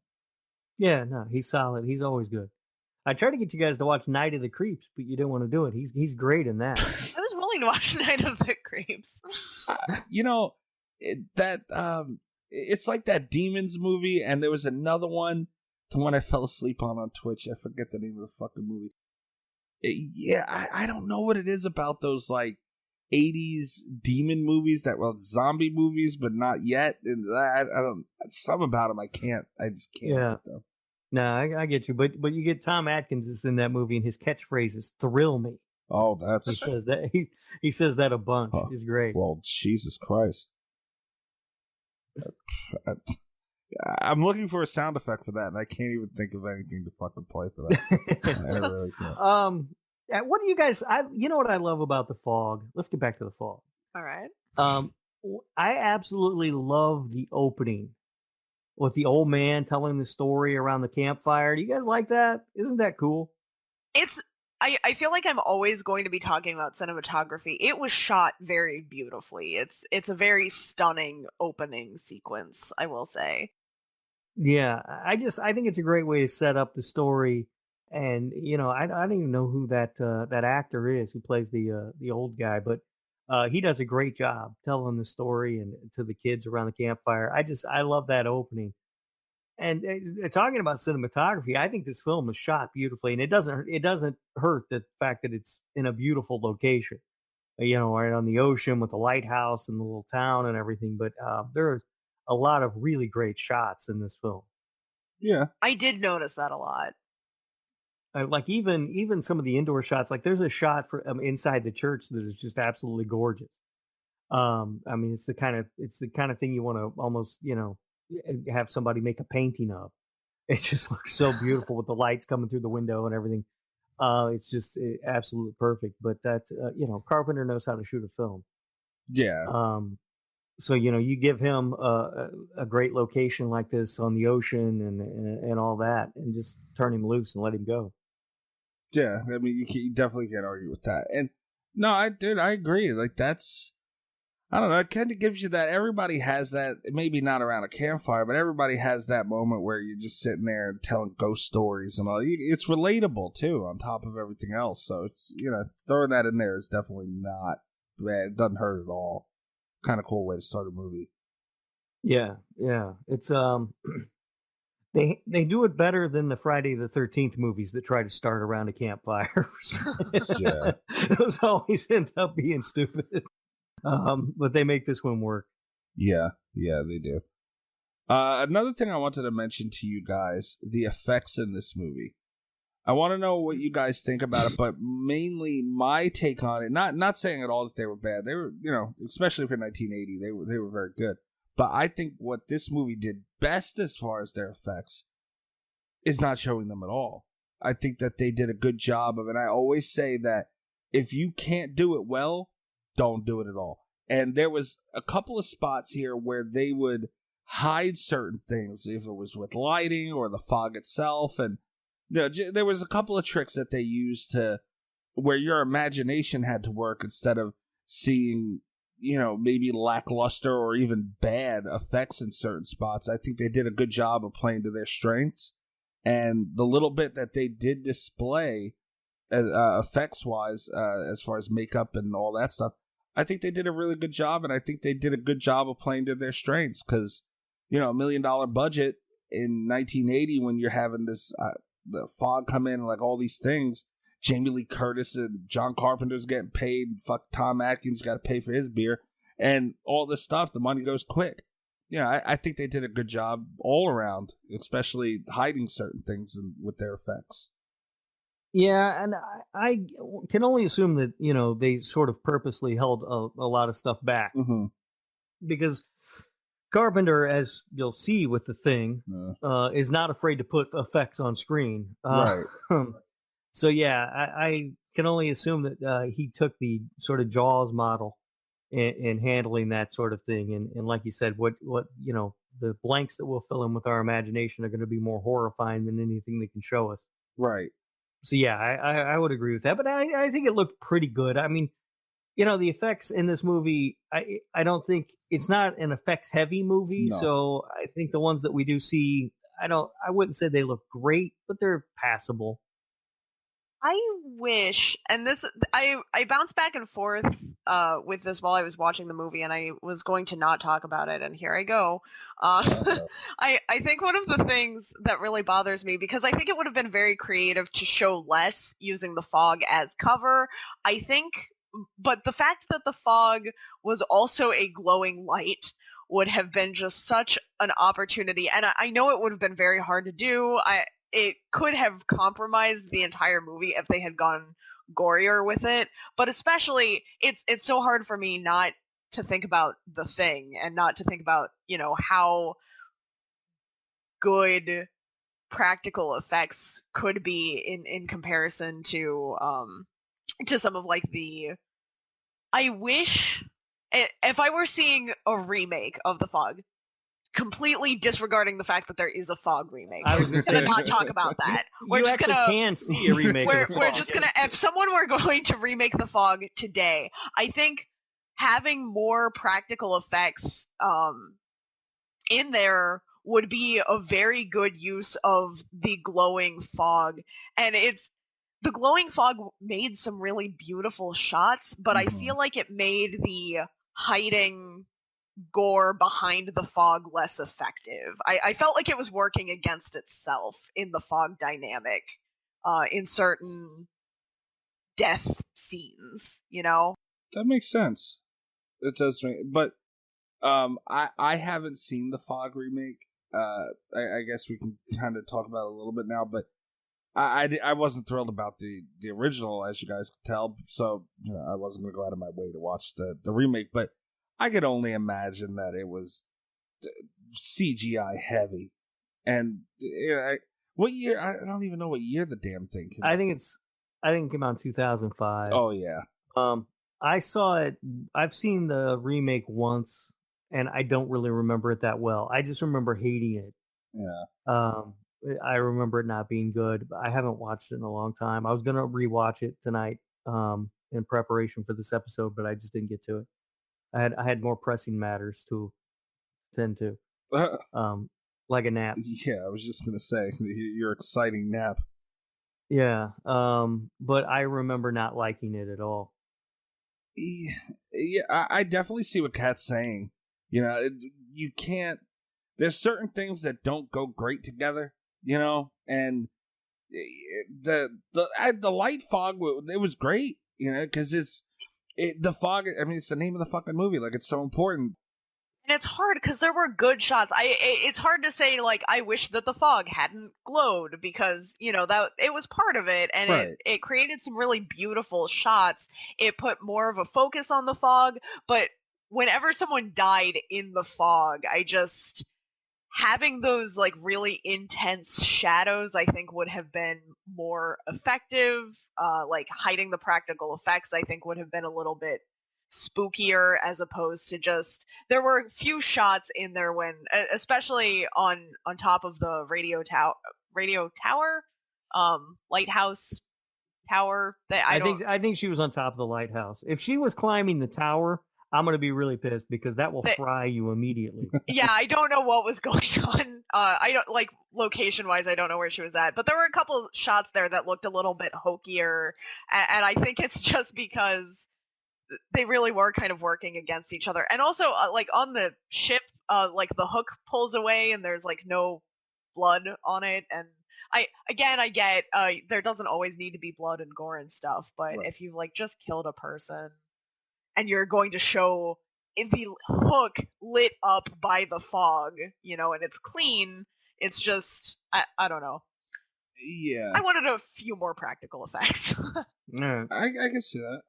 Speaker 5: Yeah, no, he's solid. He's always good. I tried to get you guys to watch Night of the Creeps, but you didn't want to do it. He's great in that.
Speaker 6: I was willing to watch Night of the Creeps.
Speaker 4: It's like that Demons movie, and there was another one, the one I fell asleep on Twitch. I forget the name of the fucking movie. I don't know what it is about those like 80s demon movies that were zombie movies, but not yet. And I don't. Some about them I just can't.
Speaker 5: Yeah.
Speaker 4: With them.
Speaker 5: No, I get you, but you get Tom Atkins is in that movie, and his catchphrase is "thrill me."
Speaker 4: Oh, that's
Speaker 5: he says that he says that a bunch. It's great.
Speaker 4: Well, Jesus Christ. I'm looking for a sound effect for that, and I can't even think of anything to fucking play for that. I really can't.
Speaker 5: What do you guys? You know what I love about The Fog? Let's get back to The Fog.
Speaker 6: All right.
Speaker 5: I absolutely love the opening with the old man telling the story around the campfire. Do you guys like that? Isn't that cool?
Speaker 6: I feel like I'm always going to be talking about cinematography. It was shot very beautifully. It's a very stunning opening sequence, I will say.
Speaker 5: Yeah, I think it's a great way to set up the story. And I don't even know who that actor is who plays the old guy, but he does a great job telling the story and to the kids around the campfire. I love that opening. And talking about cinematography, I think this film was shot beautifully, and it doesn't hurt the fact that it's in a beautiful location, right on the ocean with the lighthouse and the little town and everything. But there's a lot of really great shots in this film.
Speaker 4: Yeah,
Speaker 6: I did notice that a lot.
Speaker 5: Like even some of the indoor shots, like there's a shot for inside the church that is just absolutely gorgeous. I mean, it's the kind of thing you want to almost, have somebody make a painting of. It just looks so beautiful with the lights coming through the window and everything. It's just absolutely perfect. But that, Carpenter knows how to shoot a film.
Speaker 4: Yeah.
Speaker 5: So you give him a great location like this on the ocean and all that, and just turn him loose and let him go.
Speaker 4: Yeah, I mean, you definitely can't argue with that. And no, I agree. Like I don't know, it kind of gives you that. Everybody has that, maybe not around a campfire, but everybody has that moment where you're just sitting there and telling ghost stories and all. It's relatable too, on top of everything else. So it's throwing that in there is definitely not bad. It doesn't hurt at all. Kind of cool way to start a movie.
Speaker 5: Yeah. It's they do it better than the Friday the 13th movies that try to start around a campfire.
Speaker 4: Yeah.
Speaker 5: Those always end up being stupid. But they make this one work.
Speaker 4: Yeah, they do. Another thing I wanted to mention to you guys, the effects in this movie. I want to know what you guys think about it, but mainly my take on it. Not saying at all that they were bad. They were, especially for 1980, they were very good. But I think what this movie did best as far as their effects is not showing them at all. I think that they did a good job of it. I always say that if you can't do it well, don't do it at all. And there was a couple of spots here where they would hide certain things, if it was with lighting or the fog itself, and there was a couple of tricks that they used to where your imagination had to work instead of seeing, maybe lackluster or even bad effects in certain spots. I think they did a good job of playing to their strengths, and the little bit that they did display effects-wise, as far as makeup and all that stuff, I think they did a really good job, and I think they did a good job of playing to their strengths because, $1 million budget in 1980 when you're having this the fog come in, like all these things. Jamie Lee Curtis and John Carpenter's getting paid. Fuck, Tom Atkins got to pay for his beer, and all this stuff. The money goes quick. Yeah, I think they did a good job all around, especially hiding certain things with their effects.
Speaker 5: Yeah, and I can only assume that they sort of purposely held a lot of stuff back, because Carpenter, as you'll see with the Thing, is not afraid to put effects on screen.
Speaker 4: Right.
Speaker 5: So yeah, I can only assume that he took the sort of Jaws model in handling that sort of thing, and like you said, what the blanks that we'll fill in with our imagination are going to be more horrifying than anything they can show us.
Speaker 4: Right.
Speaker 5: So yeah, I would agree with that, but I think it looked pretty good. I mean, the effects in this movie, I don't think it's not an effects heavy movie.
Speaker 4: No.
Speaker 5: So I think the ones that we do see, I wouldn't say they look great, but they're passable.
Speaker 6: I wish, and this, I bounced back and forth with this while I was watching the movie, and I was going to not talk about it, and here I go. I think one of the things that really bothers me, because I think it would have been very creative to show less using the fog as cover, I think, but the fact that the fog was also a glowing light would have been just such an opportunity, and I know it would have been very hard to do. It could have compromised the entire movie if they had gone gorier with it, but especially it's so hard for me not to think about the Thing and not to think about how good practical effects could be in comparison to some of like the. I wish if I were seeing a remake of The Fog, completely disregarding the fact that there is a Fog remake.
Speaker 5: I was going to
Speaker 6: not talk about that.
Speaker 5: We're just can see a remake.
Speaker 6: We're just gonna. If someone were going to remake The Fog today, I think having more practical effects in there would be a very good use of the glowing fog, and the glowing fog made some really beautiful shots, but I feel like it made the hiding gore behind the fog less effective. I felt like it was working against itself in the fog dynamic in certain death scenes,
Speaker 4: That makes sense. It does make, but I haven't seen the Fog remake. I guess we can kind of talk about it a little bit now, but I wasn't thrilled about the original, as you guys could tell, so I wasn't going to go out of my way to watch the remake. But I could only imagine that it was CGI heavy. And what year? I don't even know what year the damn thing came out.
Speaker 5: I think it came out in 2005.
Speaker 4: Oh yeah.
Speaker 5: I saw it. I've seen the remake once, and I don't really remember it that well. I just remember hating it.
Speaker 4: Yeah.
Speaker 5: I remember it not being good, but I haven't watched it in a long time. I was gonna rewatch it tonight in preparation for this episode, but I just didn't get to it. I had more pressing matters to tend to, like a nap.
Speaker 4: Yeah, I was just gonna say your exciting nap.
Speaker 5: Yeah, but I remember not liking it at all.
Speaker 4: Yeah, I definitely see what Kat's saying. You can't. There's certain things that don't go great together. And the light fog, it was great, because the fog. I mean, it's the name of the fucking movie. Like, it's so important.
Speaker 6: And it's hard because there were good shots. It's hard to say, like, I wish that the fog hadn't glowed, because that it was part of it, and
Speaker 4: Right.
Speaker 6: it created some really beautiful shots. It put more of a focus on the fog, but whenever someone died in the fog, having those like really intense shadows, I think, would have been more effective. Like, hiding the practical effects, I think, would have been a little bit spookier, as opposed to there were a few shots in there when, especially on top of the radio tower, lighthouse tower.
Speaker 5: I think she was on top of the lighthouse. If she was climbing the tower, I'm going to be really pissed, because that will fry you immediately.
Speaker 6: Yeah, I don't know what was going on. I don't, like, location-wise, I don't know where she was at. But there were a couple shots there that looked a little bit hokier. And I think it's just because they really were kind of working against each other. And also, like, on the ship, like, the hook pulls away and there's, like, no blood on it. And I get there doesn't always need to be blood and gore and stuff. But
Speaker 4: Right.
Speaker 6: if you've, like, just killed a person and you're going to show the hook lit up by the fog, and it's clean, it's just, I don't know.
Speaker 4: Yeah.
Speaker 6: I wanted a few more practical effects.
Speaker 5: Yeah.
Speaker 4: I can see that.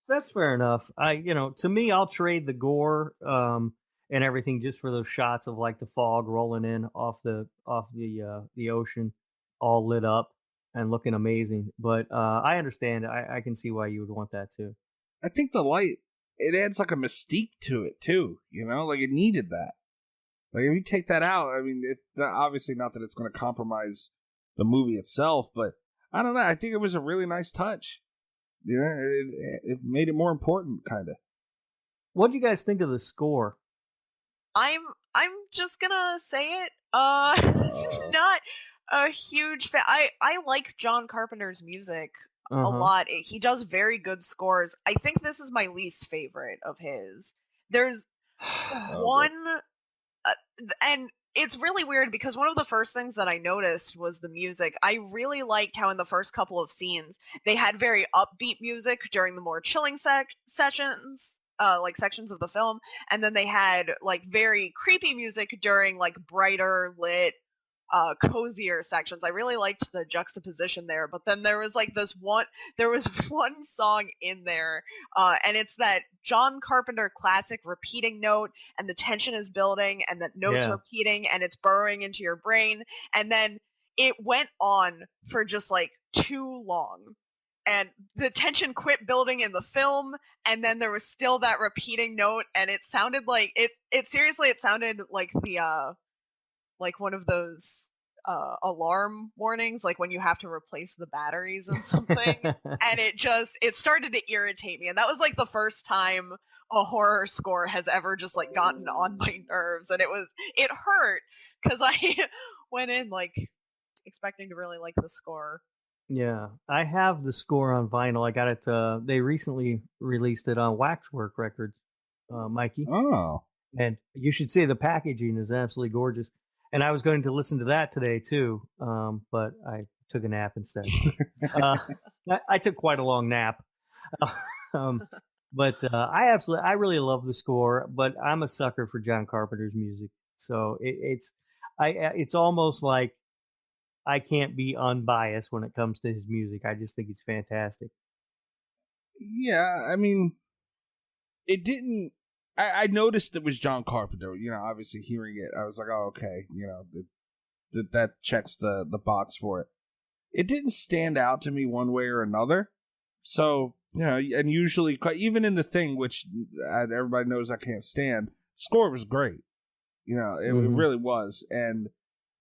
Speaker 5: That's fair enough. To me, I'll trade the gore and everything just for those shots of, like, the fog rolling in off the ocean, all lit up and looking amazing. But I understand. I can see why you would want that too.
Speaker 4: I think the light, it adds like a mystique to it too. Like, it needed that. Like, if you take that out, I mean, it's obviously not that it's going to compromise the movie itself, but I don't know. I think it was a really nice touch. It made it more important, kind of.
Speaker 5: What do you guys think of the score?
Speaker 6: I'm just gonna say it. Not a huge fan. I like John Carpenter's music a lot. He does very good scores. I think this is my least favorite of his. There's one, and it's really weird because one of the first things that I noticed was the music. I really liked how in the first couple of scenes they had very upbeat music during the more chilling sessions, like sections of the film, and then they had like very creepy music during like brighter lit, cozier sections. I really liked the juxtaposition there, but then there was one song in there, and it's that John Carpenter classic repeating note, and the tension is building, and that note's repeating, and it's burrowing into your brain, and then it went on for just like too long. And the tension quit building in the film, and then there was still that repeating note, and it sounded like it sounded like the like one of those alarm warnings, like when you have to replace the batteries in something. And it started to irritate me. And that was like the first time a horror score has ever just like gotten on my nerves. And it hurt because I went in like expecting to really like the score.
Speaker 5: Yeah, I have the score on vinyl. I got it. They recently released it on Waxwork Records, Mikey.
Speaker 4: Oh.
Speaker 5: And you should see the packaging is absolutely gorgeous. And I was going to listen to that today too, but I took a nap instead. I took quite a long nap. But I really love the score, but I'm a sucker for John Carpenter's music. So it's almost like I can't be unbiased when it comes to his music. I just think he's fantastic.
Speaker 4: Yeah, I mean, it didn't. I noticed it was John Carpenter. You know, obviously hearing it, I was like, oh, okay. You know, that checks the box for it. It didn't stand out to me one way or another. So, you know, and usually, even in The Thing, which everybody knows I can't stand, score was great. You know, it really was. And,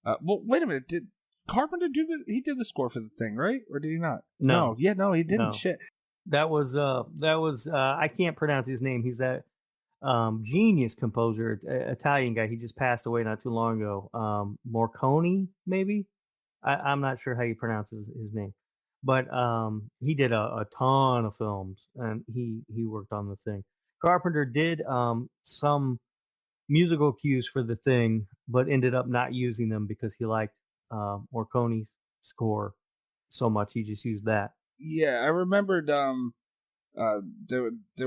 Speaker 4: well, wait a minute. Did Carpenter he did the score for The Thing, right? Or did he not?
Speaker 5: No.
Speaker 4: Yeah, no, he didn't.
Speaker 5: No.
Speaker 4: Shit.
Speaker 5: That was I can't pronounce his name. He's that genius composer, Italian guy. He just passed away not too long ago. Morcone, maybe. I'm not sure how you pronounce his name, but he did a ton of films, and he worked on The Thing. Carpenter did some musical cues for The Thing, but ended up not using them because he liked Morcone's score so much. He just used that.
Speaker 4: Yeah, I remembered there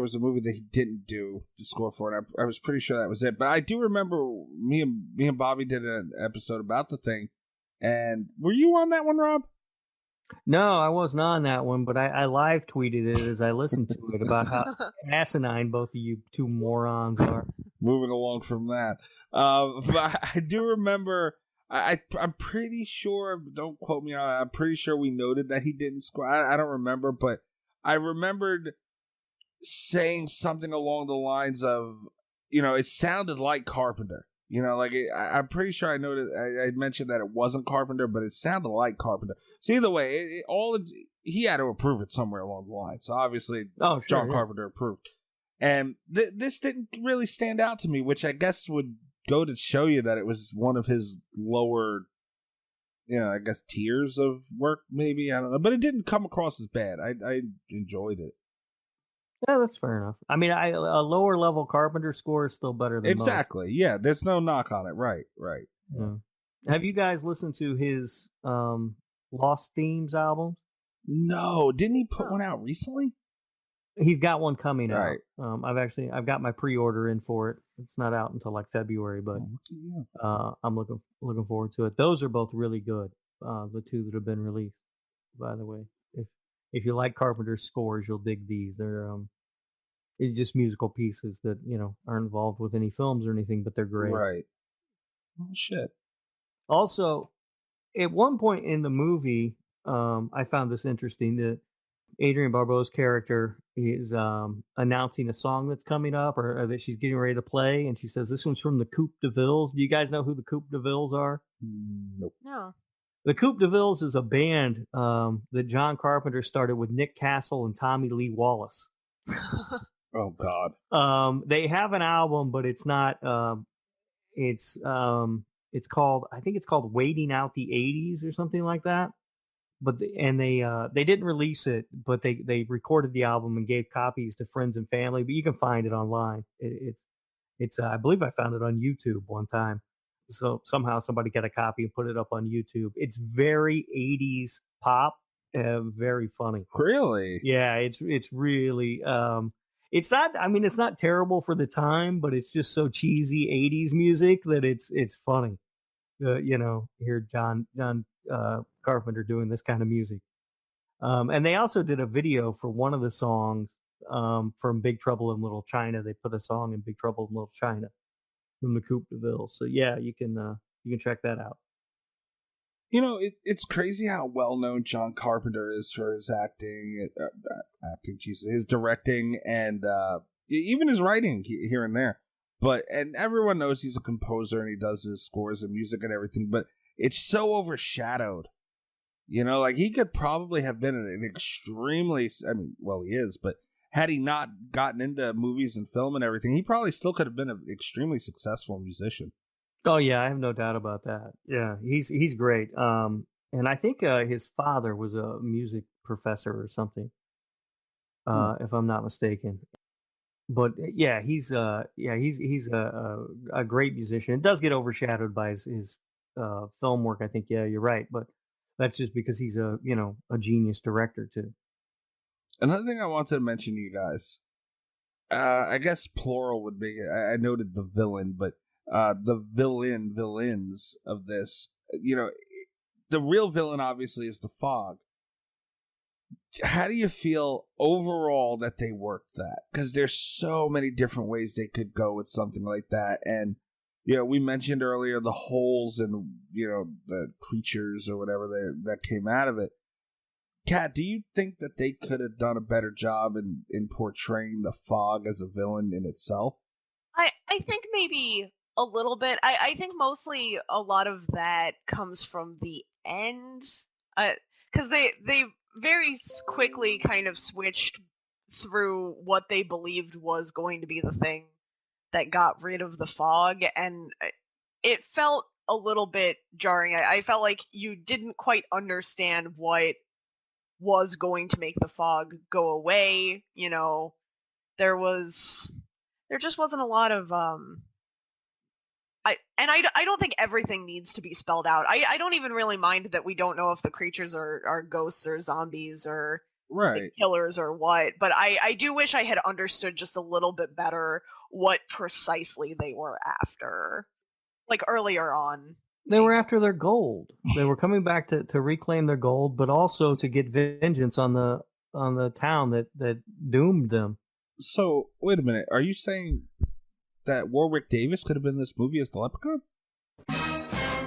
Speaker 4: was a movie that he didn't do the score for, and I was pretty sure that was it. But I do remember me and Bobby did an episode about The Thing, and were you on that one, Rob?
Speaker 5: No, I wasn't on that one, but I live tweeted it as I listened to it about how asinine both of you two morons are.
Speaker 4: Moving along from that, but I do remember. I'm pretty sure. Don't quote me on it. I'm pretty sure we noted that he didn't score. I don't remember, but I remembered saying something along the lines of, you know, it sounded like Carpenter. You know, like I'm pretty sure I noted. I mentioned that it wasn't Carpenter, but it sounded like Carpenter. So either way, he had to approve it somewhere along the line. So obviously, John Carpenter approved, and this didn't really stand out to me, which I guess would go to show you that it was one of his lower, you know, I guess tiers of work, maybe. I don't know. But it didn't come across as bad. I enjoyed it.
Speaker 5: Yeah, that's fair enough. I mean, a lower level Carpenter score is still better than
Speaker 4: exactly. Most. Yeah, there's no knock on it. Right.
Speaker 5: Yeah. Have you guys listened to his Lost Themes album?
Speaker 4: No. Didn't he put one out recently?
Speaker 5: He's got one coming
Speaker 4: out.
Speaker 5: I've got my pre-order in for it. It's not out until like February, but I'm looking forward to it. Those are both really good. The two that have been released, by the way. If you like Carpenter's scores, you'll dig these. They're it's just musical pieces that, you know, aren't involved with any films or anything, but they're great.
Speaker 4: Right. Oh shit.
Speaker 5: Also, at one point in the movie, I found this interesting that Adrienne Barbeau's character is announcing a song that's coming up or that she's getting ready to play, and she says, "This one's from the Coupe de Villes." Do you guys know who the Coupe de Villes are?
Speaker 4: Nope.
Speaker 6: No.
Speaker 5: The Coupe de Villes is a band that John Carpenter started with Nick Castle and Tommy Lee Wallace.
Speaker 4: Oh God.
Speaker 5: They have an album, but it's not. It's called, I think it's called "Waiting Out the '80s" or something like that. But they didn't release it, but they recorded the album and gave copies to friends and family. But you can find it online. It's I believe I found it on YouTube one time. So somehow somebody got a copy and put it up on YouTube. It's very 80s pop, very funny.
Speaker 4: Really?
Speaker 5: Yeah, it's really it's not, I mean, it's not terrible for the time, but it's just so cheesy 80s music that it's funny. You know, hear John Carpenter doing this kind of music. And they also did a video for one of the songs from Big Trouble in Little China. They put a song in Big Trouble in Little China from the Coupe de Ville. So yeah, you can check that out.
Speaker 4: You know, it's crazy how well known John Carpenter is for his acting, his directing, and even his writing here and there. And everyone knows he's a composer and he does his scores and music and everything, but it's so overshadowed. You know, like he could probably have been an extremely, I mean, well, he is, but had he not gotten into movies and film and everything, he probably still could have been an extremely successful musician.
Speaker 5: Oh yeah, I have no doubt about that. Yeah, he's great. And I think his father was a music professor or something, if I'm not mistaken. But yeah, he's a great musician. It does get overshadowed by his film work, I think. Yeah, you're right. But that's just because he's a genius director too.
Speaker 4: Another thing I wanted to mention to you guys, I guess plural would be, I noted the villain, but the villains of this, you know, the real villain obviously is the fog. How do you feel overall that they worked that? Because there's so many different ways they could go with something like that. And, we mentioned earlier the holes and, the creatures or whatever that came out of it. Kat, do you think that they could have done a better job in portraying the fog as a villain in itself?
Speaker 6: I think maybe a little bit. I think mostly a lot of that comes from the end. Because they very quickly kind of switched through what they believed was going to be the thing that got rid of the fog, and it felt a little bit jarring. I felt like you didn't quite understand what was going to make the fog go away. There just wasn't a lot of I don't think everything needs to be spelled out. I don't even really mind that we don't know if the creatures are ghosts or zombies or
Speaker 4: right
Speaker 6: killers or what, but I do wish I had understood just a little bit better what precisely they were after, like earlier on.
Speaker 5: They were after their gold. They were coming back to reclaim their gold, but also to get vengeance on the town that doomed them.
Speaker 4: So, wait a minute. Are you saying that Warwick Davis could have been in this movie as the Leprechaun?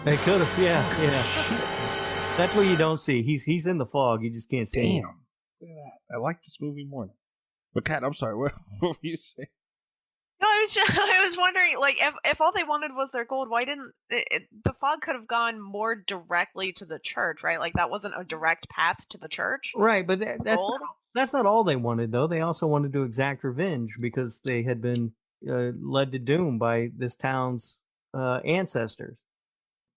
Speaker 5: They could have, yeah. That's what you don't see. He's in the fog. You just can't see him.
Speaker 4: Damn. Look at that. I like this movie more. But Kat, I'm sorry. What were you saying?
Speaker 6: No, I was wondering, like, if all they wanted was their gold, why didn't the fog could have gone more directly to the church, right? Like, that wasn't a direct path to the church,
Speaker 5: right? But that's not all they wanted, though. They also wanted to exact revenge because they had been led to doom by this town's ancestors,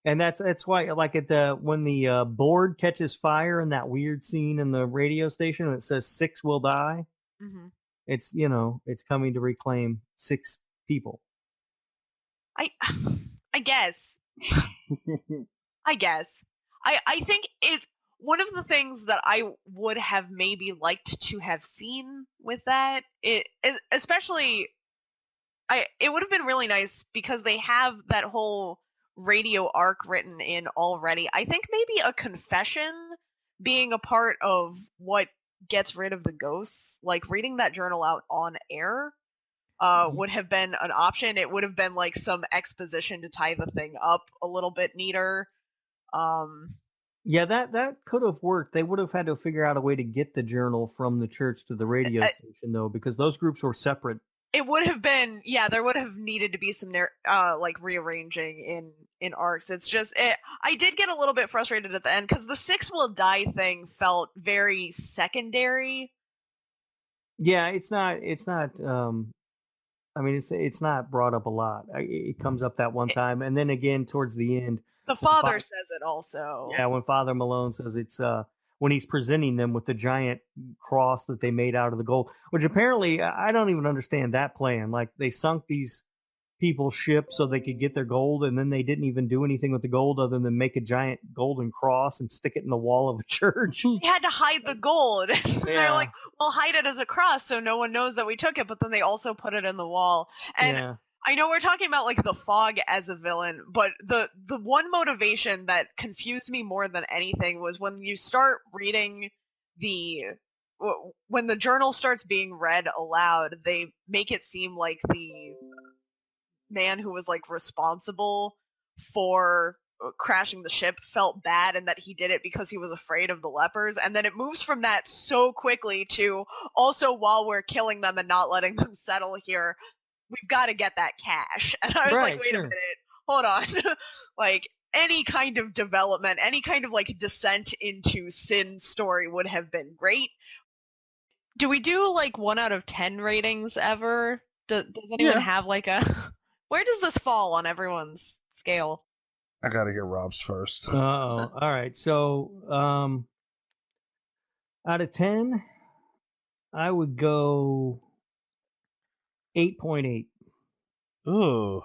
Speaker 5: and that's why, like, when the board catches fire in that weird scene in the radio station, and it says 6 will die.
Speaker 6: Mm-hmm.
Speaker 5: It's it's coming to reclaim 6 people.
Speaker 6: I guess. I guess. I think it's one of the things that I would have maybe liked to have seen with that. It would have been really nice because they have that whole radio arc written in already. I think maybe a confession being a part of what gets rid of the ghosts, like reading that journal out on air, would have been an option. It would have been like some exposition to tie the thing up a little bit neater.
Speaker 5: Yeah, that could have worked. They would have had to figure out a way to get the journal from the church to the radio station, though, because those groups were separate.
Speaker 6: It would have been, there would have needed to be some like rearranging in arcs. It's just, I did get a little bit frustrated at the end because the 6 will die thing felt very secondary.
Speaker 5: Yeah, it's not. I mean, it's not brought up a lot. It comes up that one time, and then again towards the end.
Speaker 6: The father says it also.
Speaker 5: Yeah, when Father Malone says it's when he's presenting them with the giant cross that they made out of the gold, which apparently I don't even understand that plan. Like, they sunk these people's ships so they could get their gold, and then they didn't even do anything with the gold other than make a giant golden cross and stick it in the wall of a church.
Speaker 6: They had to hide the gold. They're like, well, hide it as a cross so no one knows that we took it, but then they also put it in the wall. And I know we're talking about like the fog as a villain, but the one motivation that confused me more than anything was when you start reading when the journal starts being read aloud, they make it seem like the man who was like responsible for crashing the ship felt bad and that he did it because he was afraid of the lepers, and then it moves from that so quickly to also, while we're killing them and not letting them settle here, we've got to get that cash. And I was like, wait a minute, hold on. Like, any kind of development, any kind of like descent into sin story would have been great. Do we do like 1 out of 10 ratings ever? Does anyone have like a... Where does this fall on everyone's scale?
Speaker 4: I gotta hear Rob's first.
Speaker 5: Oh, all right. So, out of 10, I would go 8.8.
Speaker 4: Ooh.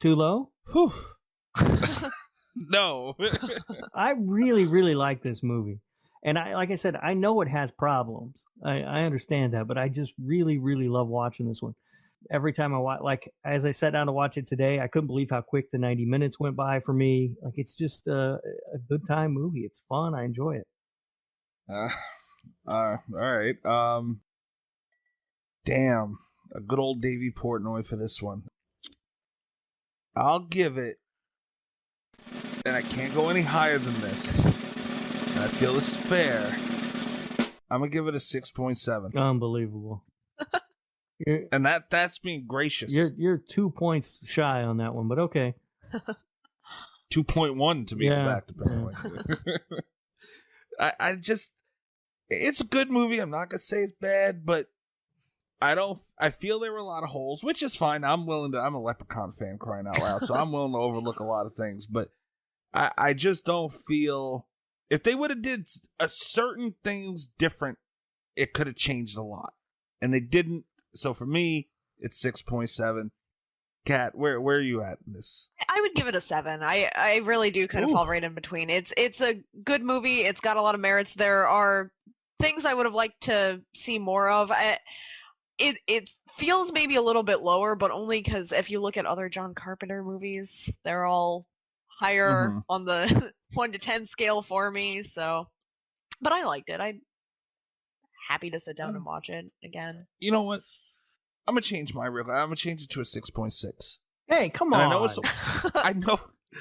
Speaker 5: Too low?
Speaker 4: Whew. No.
Speaker 5: I really, really like this movie. And like I said, I know it has problems. I understand that, but I just really, really love watching this one. every time I watch, like as I sat down to watch it today, I couldn't believe how quick the 90 minutes went by for me. Like it's just a good time movie. It's fun. I enjoy it.
Speaker 4: All right. Damn, a good old Davy Portnoy for this one. I'll give it, and I can't go any higher than this, and I feel this is fair. I'm gonna give it a 6.7.
Speaker 5: Unbelievable.
Speaker 4: And that's being gracious.
Speaker 5: You're 2 points shy on that one, but okay.
Speaker 4: 2.1 to be exact, apparently. I just, it's a good movie. I'm not gonna say it's bad, but I feel there were a lot of holes, which is fine. I'm a Leprechaun fan, crying out loud, so I'm willing to overlook a lot of things, but I just don't feel, if they would have did a certain things different, it could have changed a lot, and they didn't. So for me, it's 6.7. Kat, where are you at in this?
Speaker 6: I would give it a 7. I really do kind of fall right in between. It's a good movie. It's got a lot of merits. There are things I would have liked to see more of. It feels maybe a little bit lower, but only because if you look at other John Carpenter movies, they're all higher on the 1 to 10 scale for me. So, but I liked it. I'm happy to sit down and watch it again.
Speaker 4: You know what? I'm gonna change I'm gonna change it to a 6.6.
Speaker 5: Hey, come on!
Speaker 4: I know.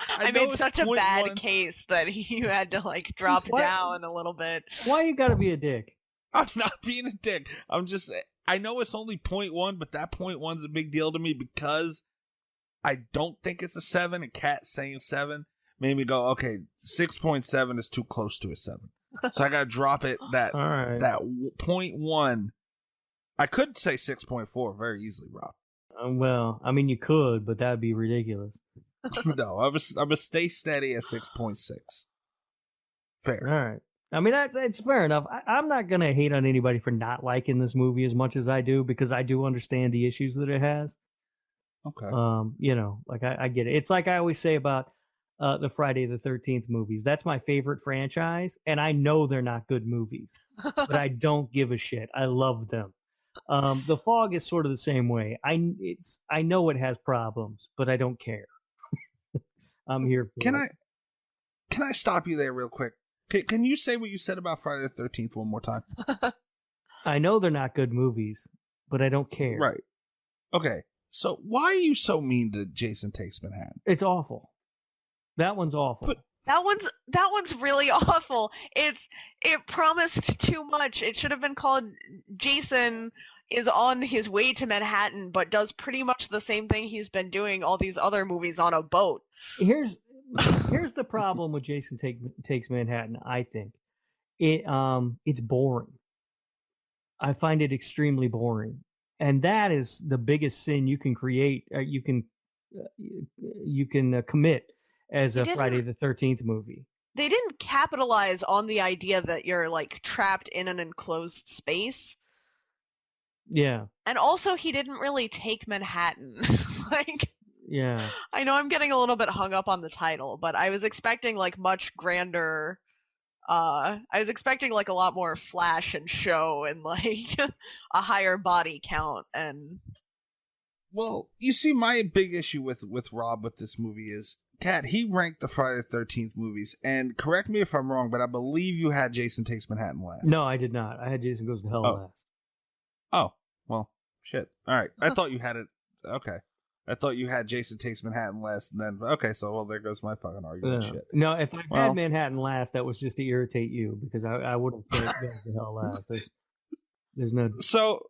Speaker 6: I made such a bad case that you had to like drop down a little bit.
Speaker 5: Why you gotta be a dick?
Speaker 4: I'm not being a dick. I know it's only 0.1, but that 0.1 is a big deal to me because I don't think it's a 7, and Kat saying 7 made me go, okay, 6.7 is too close to a 7. So I gotta drop it that 0.1. I could say 6.4 very easily, Rob.
Speaker 5: Well, I mean, you could, but that'd be ridiculous.
Speaker 4: No, I'm gonna stay steady at 6.6. Fair.
Speaker 5: All right. I mean, it's fair enough. I'm not going to hate on anybody for not liking this movie as much as I do, because I do understand the issues that it has.
Speaker 4: Okay.
Speaker 5: You know, like I get it. It's like I always say about the Friday the 13th movies. That's my favorite franchise, and I know they're not good movies, but I don't give a shit. I love them. The Fog is sort of the same way. I know it has problems, but I don't care. I'm here for it.
Speaker 4: Can I stop you there real quick? Can you say what you said about Friday the 13th one more time?
Speaker 5: I know they're not good movies, but I don't care.
Speaker 4: Right. Okay. So why are you so mean to Jason Takes Manhattan?
Speaker 5: It's awful. That one's awful.
Speaker 4: But
Speaker 6: that one's really awful. It promised too much. It should have been called Jason is on his way to Manhattan, but does pretty much the same thing he's been doing all these other movies on a boat.
Speaker 5: Here's the problem with Jason Takes Manhattan. I think it's boring. I find it extremely boring, and that is the biggest sin you can create. You can commit as a Friday the 13th movie.
Speaker 6: They didn't capitalize on the idea that you're like trapped in an enclosed space.
Speaker 5: Yeah.
Speaker 6: And also, he didn't really take Manhattan.
Speaker 5: Yeah.
Speaker 6: I know I'm getting a little bit hung up on the title, but I was expecting like much grander. I was expecting like a lot more flash and show and like a higher body count and.
Speaker 4: Well, you see, my big issue with Rob with this movie is, Kat, he ranked the Friday the 13th movies, and correct me if I'm wrong, but I believe you had Jason Takes Manhattan last.
Speaker 5: No, I did not. I had Jason Goes to Hell last.
Speaker 4: Oh, well, shit. All right. I thought you had it. Okay. I thought you had Jason Takes Manhattan last, and then, okay, so, well, there goes my fucking argument. Shit.
Speaker 5: No, if I had Manhattan last, that was just to irritate you, because I wouldn't put it Goes to Hell last. There's no...
Speaker 4: So,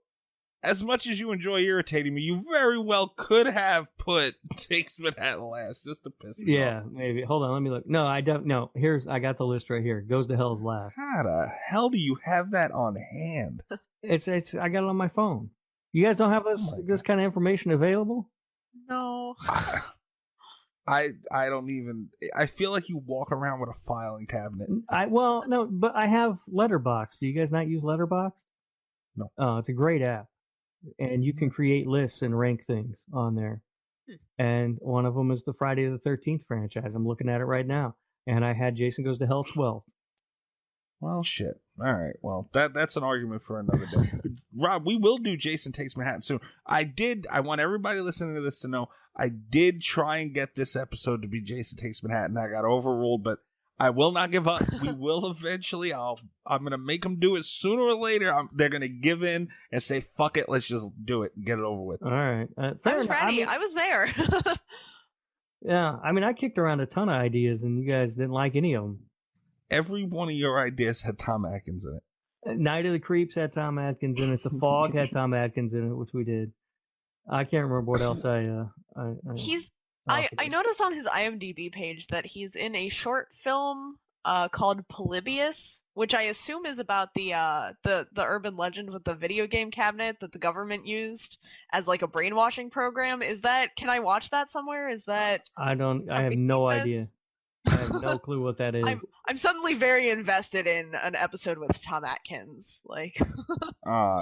Speaker 4: as much as you enjoy irritating me, you very well could have put Takes Manhattan last, just to piss me off.
Speaker 5: Yeah, maybe. Hold on, let me look. No, I don't. No, I got the list right here. Goes to Hell's last.
Speaker 4: How the hell do you have that on hand?
Speaker 5: It's. I got it on my phone. You guys don't have this kind of information available?
Speaker 6: No.
Speaker 4: I don't even. I feel like you walk around with a filing cabinet.
Speaker 5: No, but I have Letterboxd. Do you guys not use Letterboxd?
Speaker 4: No.
Speaker 5: Oh, it's a great app, and you can create lists and rank things on there. And one of them is the Friday the 13th franchise. I'm looking at it right now, and I had Jason Goes to Hell 12th.
Speaker 4: Well, shit. All right. Well, that's an argument for another day. Rob, we will do Jason Takes Manhattan soon. I want everybody listening to this to know I did try and get this episode to be Jason Takes Manhattan. I got overruled, but I will not give up. We will eventually. I'm going to make them do it sooner or later. They're going to give in and say, fuck it, let's just do it and get it over with.
Speaker 5: All right.
Speaker 6: I was ready. I was there.
Speaker 5: Yeah. I mean, I kicked around a ton of ideas, and you guys didn't like any of them.
Speaker 4: Every one of your ideas had Tom Atkins in it.
Speaker 5: Night of the Creeps had Tom Atkins in it. The Fog had Tom Atkins in it, which we did. I can't remember what else I
Speaker 6: noticed on his IMDb page that he's in a short film called Polybius, which I assume is about the urban legend with the video game cabinet that the government used as like a brainwashing program. Can I watch that somewhere?
Speaker 5: I have no idea. I have no clue what that is.
Speaker 6: I'm suddenly very invested in an episode with Tom Atkins. Like,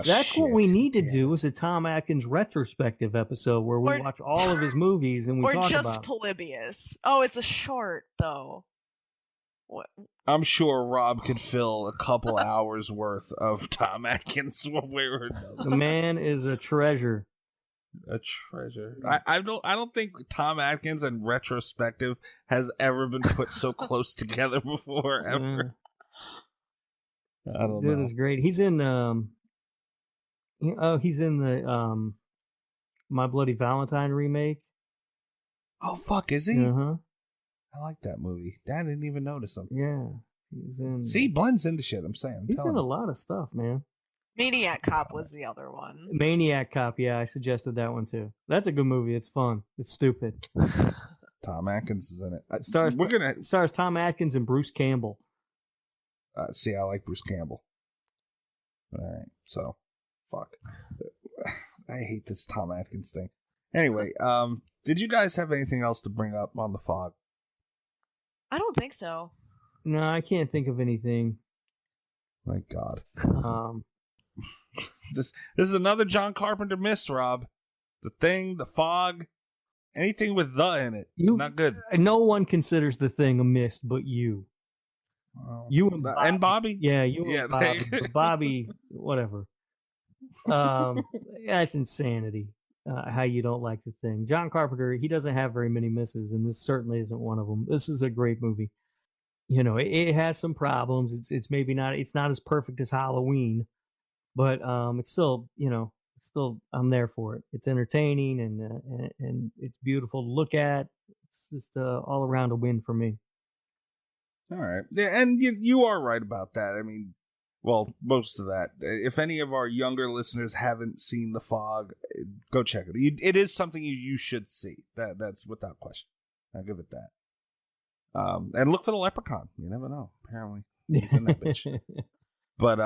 Speaker 5: that's what we need to do is a Tom Atkins retrospective episode where we watch all of his movies and we talk about. Or just
Speaker 6: Polybius. Oh, it's a short though. What?
Speaker 4: I'm sure Rob could fill a couple hours worth of Tom Atkins one way or another.
Speaker 5: The man is a treasure.
Speaker 4: A treasure. I don't think Tom Atkins and retrospective has ever been put so close together before ever.
Speaker 5: Yeah.
Speaker 4: I don't know.
Speaker 5: Dude is great. He's in he's in the My Bloody Valentine remake.
Speaker 4: Oh fuck, is he?
Speaker 5: Uh-huh.
Speaker 4: I like that movie. Dad didn't even notice him.
Speaker 5: Yeah. He's in.
Speaker 4: See, blends into shit, I'm saying.
Speaker 5: He's in a lot of stuff, man.
Speaker 6: Maniac Cop was the other one.
Speaker 5: Maniac Cop, yeah, I suggested that one too. That's a good movie. It's fun. It's stupid.
Speaker 4: Tom Atkins is in it.
Speaker 5: Stars Tom Atkins and Bruce Campbell.
Speaker 4: See, I like Bruce Campbell. All right, so fuck. I hate this Tom Atkins thing. Anyway, did you guys have anything else to bring up on The Fog?
Speaker 6: I don't think so.
Speaker 5: No, I can't think of anything.
Speaker 4: My God. This is another John Carpenter miss, Rob. The Thing, The Fog, anything with "the" in it, not good.
Speaker 5: No one considers The Thing a miss, but you. You and
Speaker 4: Bobby.
Speaker 5: Yeah, you and Bobby. But Bobby, whatever. That's insanity. How you don't like The Thing. John Carpenter, he doesn't have very many misses, and this certainly isn't one of them. This is a great movie. You know, it has some problems. It's maybe not. It's not as perfect as Halloween, but it's still, I'm there for it. It's entertaining and it's beautiful to look at. It's just all around a win for me.
Speaker 4: All right, yeah, and you are right about that. I mean, well, most of that. If any of our younger listeners haven't seen The Fog, go check it. It is something you should see. That's without question. I'll give it that. And look for the leprechaun. You never know. Apparently, he's in that bitch. But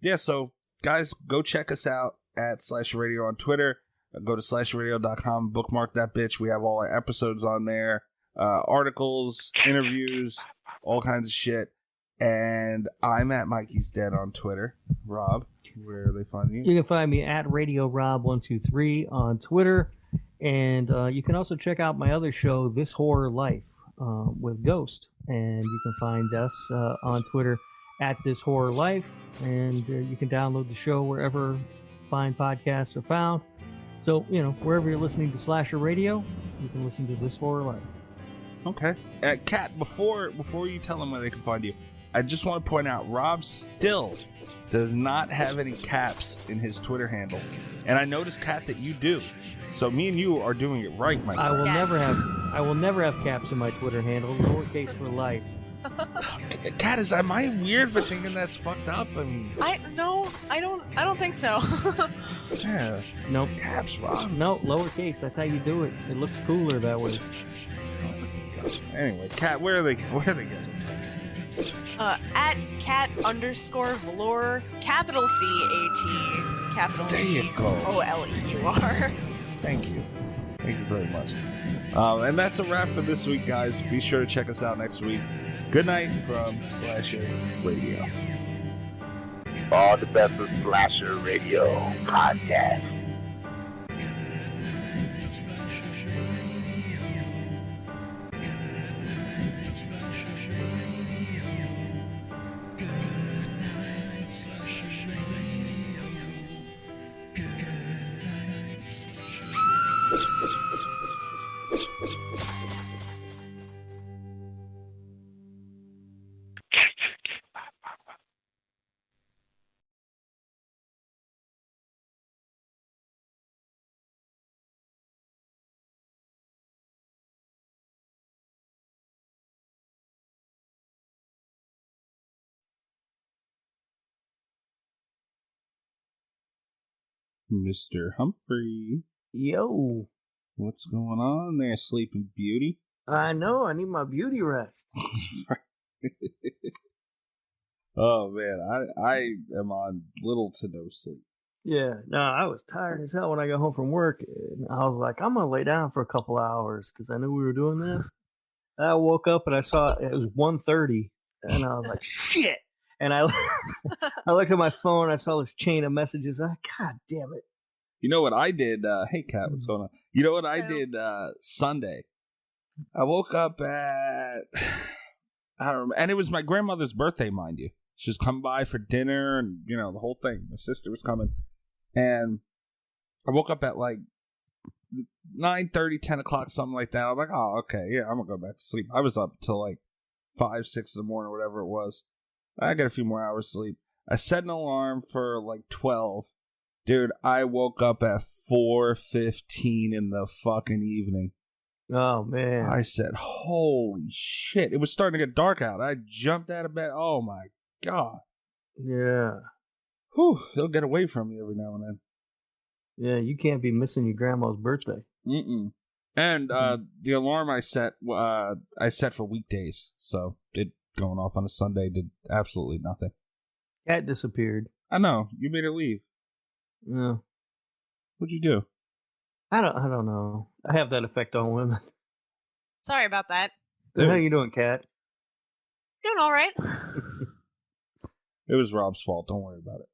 Speaker 4: yeah. So guys, go check us out at Slasher Radio on Twitter. Go to slasherradio.com. Bookmark that bitch. We have all our episodes on there, articles, interviews, all kinds of shit. And I'm at Mikey's Dead on Twitter. Rob, where they find you?
Speaker 5: You can find me at Radio Rob123 on Twitter, and you can also check out my other show, This Horror Life. With Ghost, and you can find us on Twitter at This Horror Life, and you can download the show wherever fine podcasts are found. So, wherever you're listening to Slasher Radio, you can listen to This Horror Life.
Speaker 4: Okay. Kat, before you tell them where they can find you, I just want to point out Rob still does not have any caps in his Twitter handle, and I noticed, Kat, that you do. So me and you are doing it right, my friend.
Speaker 5: I will never have caps in my Twitter handle. Lowercase for life.
Speaker 4: Kat, am I weird for thinking that's fucked up? I mean,
Speaker 6: I don't think so.
Speaker 4: Yeah.
Speaker 5: Nope.
Speaker 4: Caps, Rob.
Speaker 5: No, lowercase. That's how you do it. It looks cooler that way.
Speaker 4: Anyway, Kat, where are they going?
Speaker 6: At cat_velour, capital C-A-T, capital
Speaker 4: There you go.
Speaker 6: O-L-E-U-R.
Speaker 4: Thank you very much. And that's a wrap for this week, guys. Be sure to check us out next week. Good night from Slasher Radio.
Speaker 9: All the best of Slasher Radio podcast.
Speaker 4: Mr. Humphrey.
Speaker 5: Yo.
Speaker 4: What's going on there, Sleeping Beauty?
Speaker 5: I know. I need my beauty rest.
Speaker 4: Oh, man. I am on little to no sleep.
Speaker 5: Yeah. No, I was tired as hell when I got home from work. And I was like, I'm going to lay down for a couple hours because I knew we were doing this. I woke up and I saw it was 1:30, and I was like, shit. And I looked at my phone and I saw this chain of messages. And God damn it.
Speaker 4: You know what I did? Hey, Kat, what's going on? You know what I did Sunday? I woke up at, I don't remember, and it was my grandmother's birthday, mind you. She was coming by for dinner and, you know, the whole thing. My sister was coming. And I woke up at like 9:30, 10 o'clock, something like that. I'm like, oh, okay, yeah, I'm going to go back to sleep. I was up till like 5, 6 in the morning, whatever it was. I got a few more hours sleep. I set an alarm for like 12. Dude, I woke up at 4:15 in the fucking evening.
Speaker 5: Oh, man.
Speaker 4: I said, holy shit. It was starting to get dark out. I jumped out of bed. Oh, my God.
Speaker 5: Yeah.
Speaker 4: Whew. They'll get away from me every now and then.
Speaker 5: Yeah, you can't be missing your grandma's birthday.
Speaker 4: Mm-mm. And the alarm I set for weekdays. So it going off on a Sunday did absolutely nothing.
Speaker 5: Cat disappeared.
Speaker 4: I know. You made her leave.
Speaker 5: Yeah.
Speaker 4: What'd you do?
Speaker 5: I don't know. I have that effect on women.
Speaker 6: Sorry about that.
Speaker 5: How you doing, Cat?
Speaker 6: Doing all right.
Speaker 4: It was Rob's fault. Don't worry about it.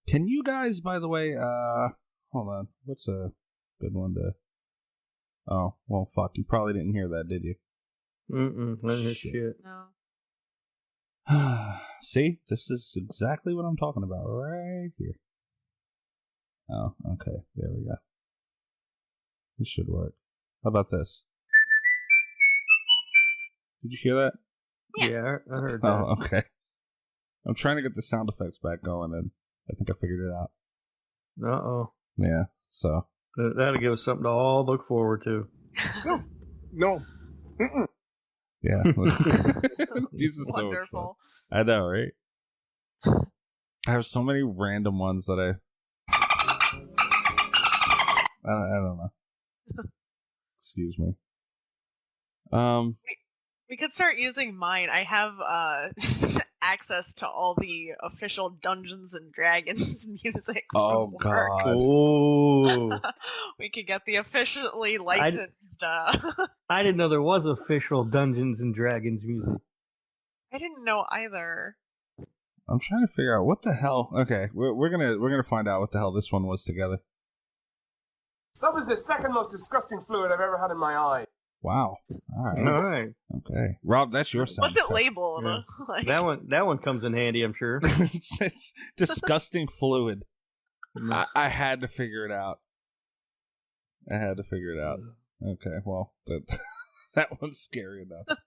Speaker 4: Can you guys, by the way, hold on. What's a good one to... Oh, well, fuck. You probably didn't hear that, did you?
Speaker 5: None of this shit.
Speaker 6: No.
Speaker 4: See? This is exactly what I'm talking about right here. Oh, okay. There we go. This should work. How about this? Did you hear that?
Speaker 5: Yeah, I heard that.
Speaker 4: Oh, okay. I'm trying to get the sound effects back going, and I think I figured it out.
Speaker 5: Uh-oh.
Speaker 4: Yeah, so.
Speaker 5: That'll give us something to all look forward to.
Speaker 10: No. Mm-mm.
Speaker 4: Yeah. These are so
Speaker 6: wonderful.
Speaker 4: Fun. I know, right? I have so many random ones that I don't know. Excuse me.
Speaker 6: We could start using mine. I have access to all the official Dungeons and Dragons music.
Speaker 4: Oh,
Speaker 6: from work.
Speaker 4: God.
Speaker 5: Oh.
Speaker 6: We could get the officially licensed.
Speaker 5: I didn't know there was official Dungeons and Dragons music.
Speaker 6: I didn't know either.
Speaker 4: I'm trying to figure out what the hell. Okay, we're gonna find out what the hell this one was together.
Speaker 10: That was the second most disgusting fluid I've ever had in my eye.
Speaker 4: Wow. All right. Okay, Rob, that's your sound.
Speaker 6: What's it labeled?
Speaker 5: Yeah.
Speaker 6: Like...
Speaker 5: That one comes in handy, I'm sure.
Speaker 4: It's disgusting fluid. I had to figure it out. Okay, well, that one's scary enough.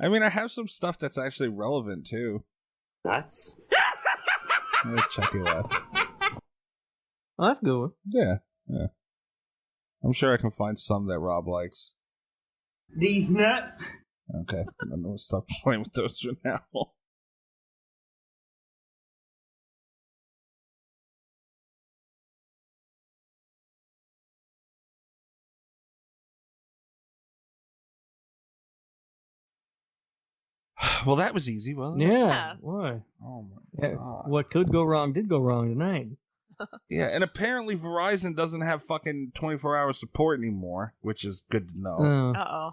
Speaker 4: I mean, I have some stuff that's actually relevant, too.
Speaker 5: That's...
Speaker 4: I'm gonna check it out.
Speaker 5: Oh, that's a good one.
Speaker 4: Yeah. I'm sure I can find some that Rob likes.
Speaker 5: These nuts.
Speaker 4: Okay, I'm gonna stop playing with those for now. Well, that was easy, wasn't it?
Speaker 5: Yeah. Why?
Speaker 4: Oh my God.
Speaker 5: What could go wrong did go wrong tonight.
Speaker 4: Yeah, and apparently Verizon doesn't have fucking 24-hour support anymore, which is good to know.
Speaker 6: Uh-oh.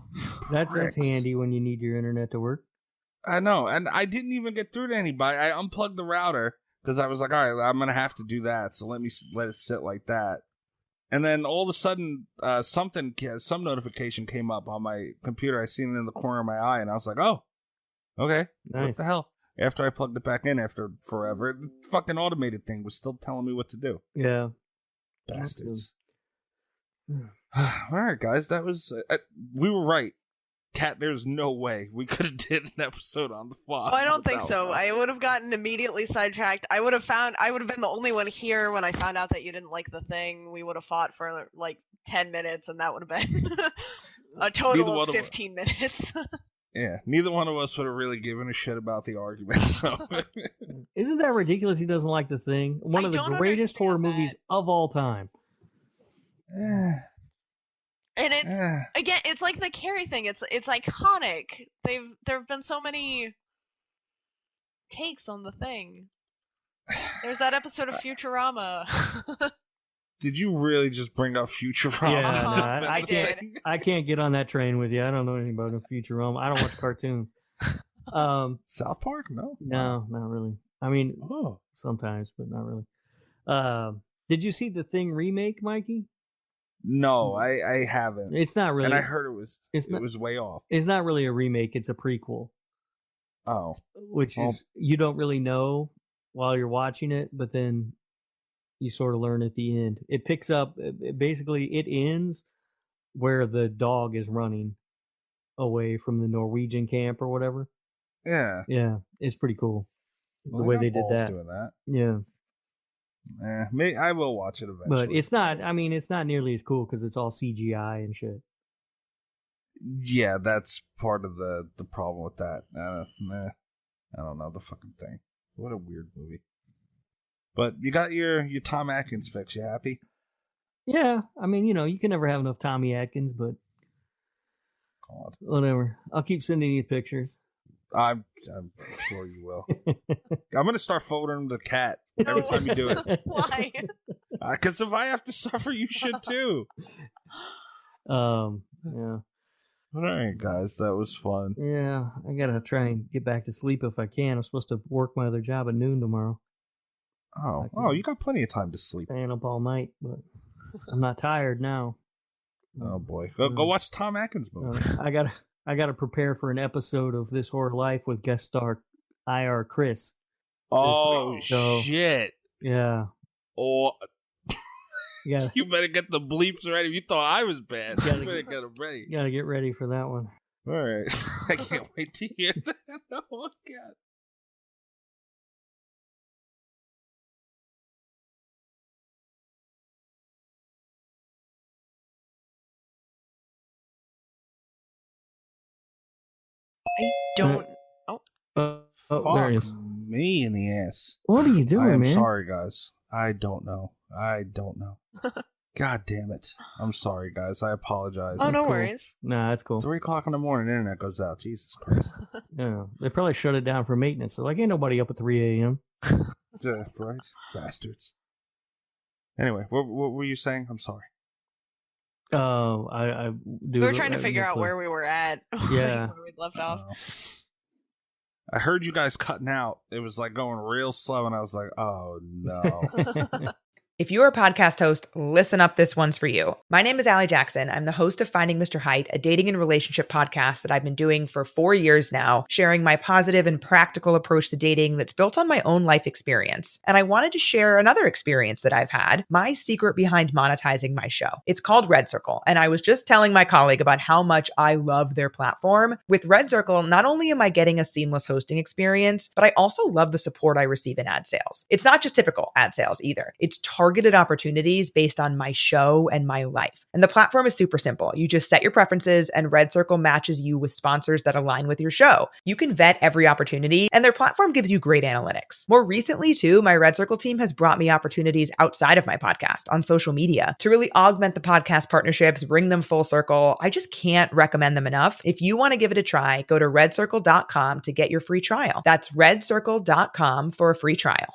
Speaker 5: That's
Speaker 4: Pricks.
Speaker 5: handy when you need your internet to work.
Speaker 4: I know, and I didn't even get through to anybody. I unplugged the router because I was like, all right, I'm going to have to do that, so let it sit like that. And then all of a sudden, some notification came up on my computer. I seen it in the corner of my eye, and I was like, oh, okay,
Speaker 5: Nice.
Speaker 4: What the hell? After I plugged it back in after forever, the fucking automated thing was still telling me what to do.
Speaker 5: Yeah.
Speaker 4: Bastards. All right, guys, that was... we were right. Kat, there's no way we could have did an episode on the fly.
Speaker 6: Oh, I don't think so. I would have gotten immediately sidetracked. I would have been the only one here when I found out that you didn't like the thing. We would have fought for like 10 minutes, and that would have been a total of 15 minutes.
Speaker 4: Yeah, neither one of us would have really given a shit about the argument. So,
Speaker 5: Isn't that ridiculous? He doesn't like The Thing, one of the greatest horror movies of all time.
Speaker 6: And it's again, it's like the Carrie thing. It's iconic. There've been so many takes on The Thing. There's that episode of Futurama.
Speaker 4: Did you really just bring up Futurama?
Speaker 5: Yeah, I can't get on that train with you. I don't know anything about Futurama. I don't watch cartoons.
Speaker 4: South Park? No,
Speaker 5: not really. I mean, sometimes, but not really. Did you see The Thing remake, Mikey?
Speaker 4: No, I haven't.
Speaker 5: It's not really.
Speaker 4: And I heard it was way off.
Speaker 5: It's not really a remake. It's a prequel.
Speaker 4: Oh,
Speaker 5: which is you don't really know while you're watching it, but then you sort of learn at the end. It picks up, basically it ends where the dog is running away from the Norwegian camp or whatever.
Speaker 4: Yeah.
Speaker 5: Yeah, it's pretty cool.
Speaker 4: Well,
Speaker 5: the way they did that.
Speaker 4: Doing that.
Speaker 5: Yeah.
Speaker 4: I will watch it eventually.
Speaker 5: But it's not, I mean, it's not nearly as cool because it's all CGI and shit.
Speaker 4: Yeah, that's part of the problem with that. I don't know, the fucking Thing. What a weird movie. But you got your Tom Atkins fix. You happy?
Speaker 5: Yeah, I mean, you can never have enough Tommy Atkins, but
Speaker 4: God.
Speaker 5: Whatever. I'll keep sending you pictures.
Speaker 4: I'm sure you will. I'm gonna start forwarding the cat every time you do it.
Speaker 6: Why?
Speaker 4: Because if I have to suffer, you should too.
Speaker 5: Yeah.
Speaker 4: All right, guys, that was fun.
Speaker 5: Yeah, I gotta try and get back to sleep if I can. I'm supposed to work my other job at noon tomorrow.
Speaker 4: Oh, you got plenty of time to sleep.
Speaker 5: Staying up all night, but I'm not tired now.
Speaker 4: Oh boy, go watch Tom Atkins movie.
Speaker 5: I gotta prepare for an episode of This Horror Life with guest star IR Chris.
Speaker 4: Oh shit!
Speaker 5: Yeah.
Speaker 4: Oh.
Speaker 5: Yeah.
Speaker 4: You better get the bleeps ready. If you thought I was bad, you better get them ready.
Speaker 5: You gotta get ready for that one.
Speaker 4: All right. I can't wait to hear that. Oh, God.
Speaker 6: I don't...
Speaker 5: there he is.
Speaker 4: Me in the ass.
Speaker 5: What are you doing,
Speaker 4: I'm
Speaker 5: man?
Speaker 4: sorry, guys. I don't know. God damn it. I'm sorry, guys. I apologize.
Speaker 6: Oh, no worries.
Speaker 5: Nah, that's cool.
Speaker 4: 3 o'clock in the morning, internet goes out. Jesus Christ.
Speaker 5: Yeah, they probably shut it down for maintenance. So, like, ain't nobody up at 3 a.m.
Speaker 4: Yeah, right? Bastards. Anyway, what were you saying? I'm sorry.
Speaker 5: I do.
Speaker 6: We were trying to figure out where we were at.
Speaker 5: Yeah.
Speaker 6: Where we'd left off.
Speaker 4: I heard you guys cutting out. It was like going real slow, and I was like, oh, no.
Speaker 1: If you're a podcast host, listen up, this one's for you. My name is Allie Jackson. I'm the host of Finding Mr. Height, a dating and relationship podcast that I've been doing for 4 years now, sharing my positive and practical approach to dating that's built on my own life experience. And I wanted to share another experience that I've had, my secret behind monetizing my show. It's called Red Circle, and I was just telling my colleague about how much I love their platform. With Red Circle, not only am I getting a seamless hosting experience, but I also love the support I receive in ad sales. It's not just typical ad sales either. It's targeted opportunities based on my show and my life. And the platform is super simple. You just set your preferences and Red Circle matches you with sponsors that align with your show. You can vet every opportunity and their platform gives you great analytics. More recently too, my Red Circle team has brought me opportunities outside of my podcast on social media to really augment the podcast partnerships, bring them full circle. I just can't recommend them enough. If you want to give it a try, go to redcircle.com to get your free trial. That's redcircle.com for a free trial.